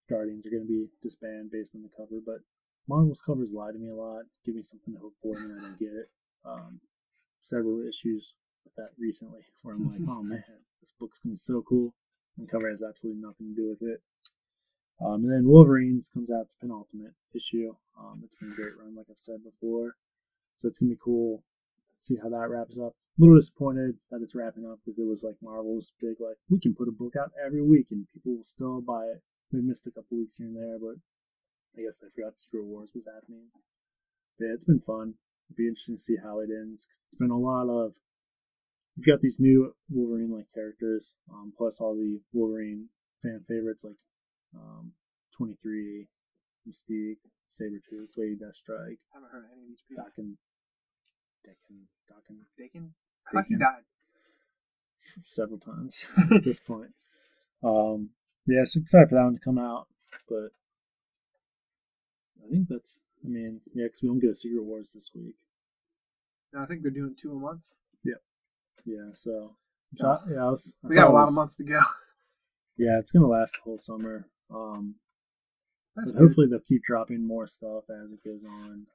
Guardians are going to be disbanded based on the cover. But Marvel's covers lie to me a lot, give me something to hope for, and then I don't get it. Several issues with that recently where I'm like, oh man, this book's going to be so cool. And the cover has absolutely nothing to do with it. And then Wolverines comes out, it's penultimate issue. It's been a great run, like I've said before. So it's going to be cool to see how that wraps up. A little disappointed that it's wrapping up because it was like Marvel's big, like, we can put a book out every week and people will still buy it. We missed a couple weeks here and there, but I guess I forgot Secret Wars was happening. But yeah, it's been fun. It'll be interesting to see how it ends because it's been a lot of. You've got these new Wolverine-like characters, plus all the Wolverine fan favorites like 23, Mystique, Sabretooth, Lady Deathstrike. I haven't heard any of these people. Dakin? I thought he died. Several times at this point. Yeah, so excited for that one to come out, but I think that's, because we don't get a Secret Wars this week. No, I think they're doing 2 a month. Yep. Yeah, so we got a lot of months to go. Yeah, it's gonna last the whole summer. But hopefully they'll keep dropping more stuff as it goes on.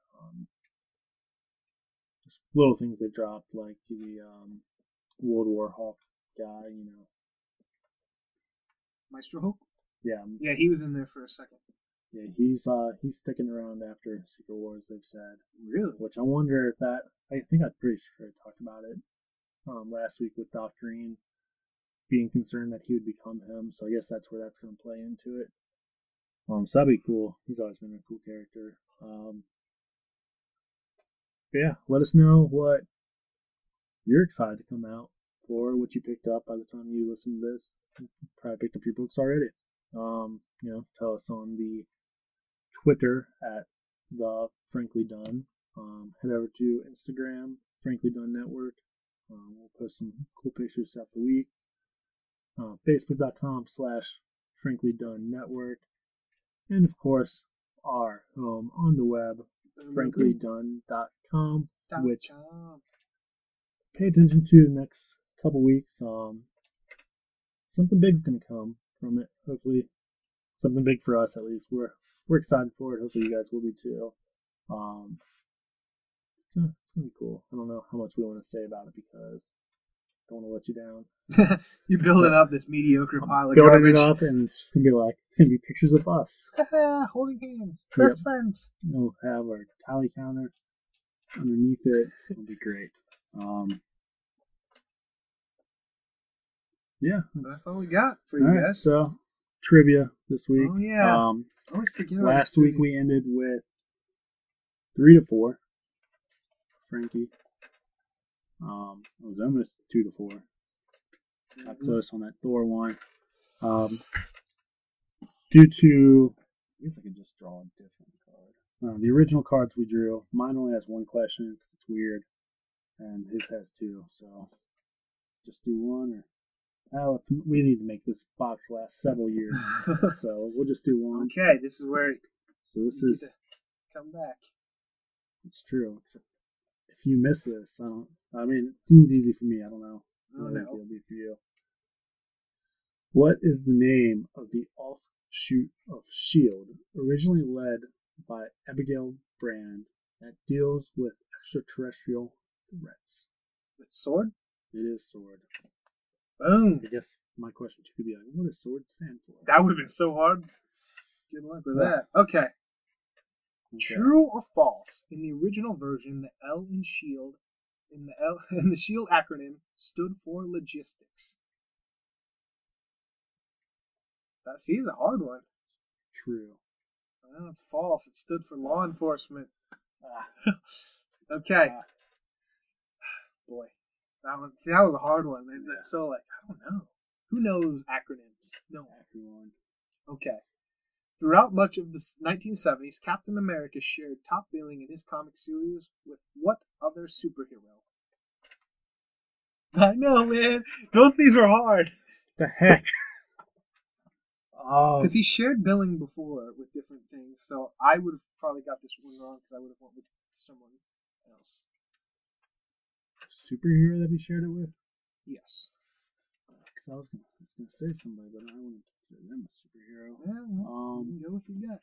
Just little things they dropped, like the World War Hulk guy, Maestro Hulk? Yeah. Yeah, he was in there for a second. Yeah, he's sticking around after Secret Wars, they've said. Really? Which I wonder if that. I think I'm pretty sure I talked about it last week with Doc Green being concerned that he would become him. So I guess that's where that's going to play into it. So that'd be cool. He's always been a cool character. But yeah, let us know what you're excited to come out for, what you picked up by the time you listen to this. You probably picked up your books already. Tell us on the Twitter at the Frankly Done. Head over to Instagram, Frankly Done Network. We'll post some cool pictures throughout the week. Facebook.com/Frankly Done Network. And of course, our home on the web, franklydone.com, which pay attention to the next couple weeks. Something big's going to come from it. Hopefully, something big for us at least. We're excited for it. Hopefully, you guys will be too. It's gonna be cool. I don't know how much we want to say about it because I don't want to let you down. You're building up this mediocre pile of building garbage. it up, and it's gonna be pictures of us holding hands, best friends. We'll have our tally counter underneath it. It'll be great. Yeah, that's all we got for you guys. So trivia this week. Oh yeah. Last week we ended with 3-4. Frankie. It was almost 2-4. Got close on that Thor one. Due to, I guess I could just draw a different card. The original cards we drew, mine only has one question because it's weird, and his has 2. So just do one, or we need to make this box last several years. So we'll just do one. Okay, this is where. So this is. Come back. It's true. If if you miss this, I mean, it seems easy for me. I don't know Oh, how no. easy it'll be for you. What is the name of the offshoot of S.H.I.E.L.D., originally led by Abigail Brand, that deals with extraterrestrial threats? Is it S.W.O.R.D? It is S.W.O.R.D. Boom. I guess my question could be like, what does S.W.O.R.D stand for? That would have been so hard. Good luck with that. Okay. Okay. True or false? In the original version, the L in S.H.I.E.L.D. in the S.H.I.E.L.D. acronym stood for logistics. That's a hard one. True. Well, it's false. It stood for law enforcement. Ah, Okay. ah, Boy. That was a hard one. Yeah. It's so like, I don't know. Who knows acronyms? No. everyone. Okay. Throughout much of the 1970s, Captain America shared top billing in his comic series with what other superhero? I know, man. Both these are hard. The heck? Oh, Because he shared billing before with different things, so I would have probably got this one wrong because I would have went with someone else. superhero that he shared it with? Yes. Because I was gonna say somebody, but I wouldn't consider them a superhero. Yeah, well, you can go with your gut.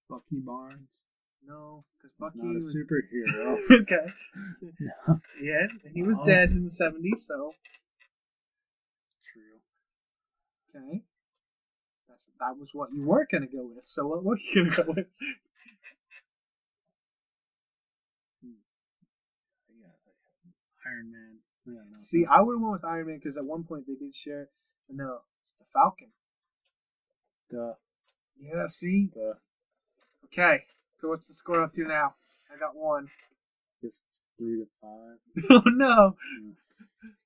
Bucky Barnes. No, because He's Bucky not a was superhero. okay. No. Yeah, and he was dead in the 70s, so True. okay. That was what you were gonna go with. So what were you gonna go with? Iron Man. I don't know. See, I would have went with Iron Man because at one point they did share. No, it's the Falcon. Duh. Yeah, see. Duh. Okay, so what's the score up to now? I got one. Guess it's 3-5. Oh no. Yeah.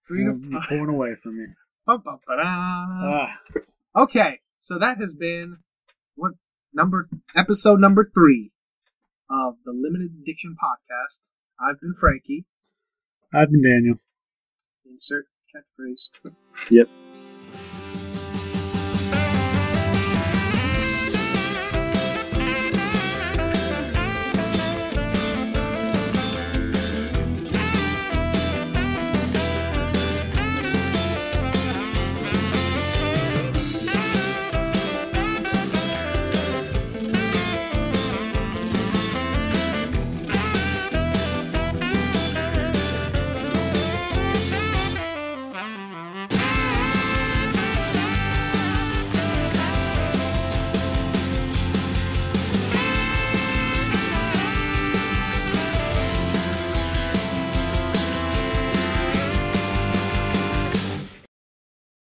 3 to You're 5. pulling away from me. Ba-ba-ba-da. Ah. Okay, so that has been episode number 3 of the Limited Addiction Podcast. I've been Frankie. I've been Daniel. Insert catchphrase. Yep.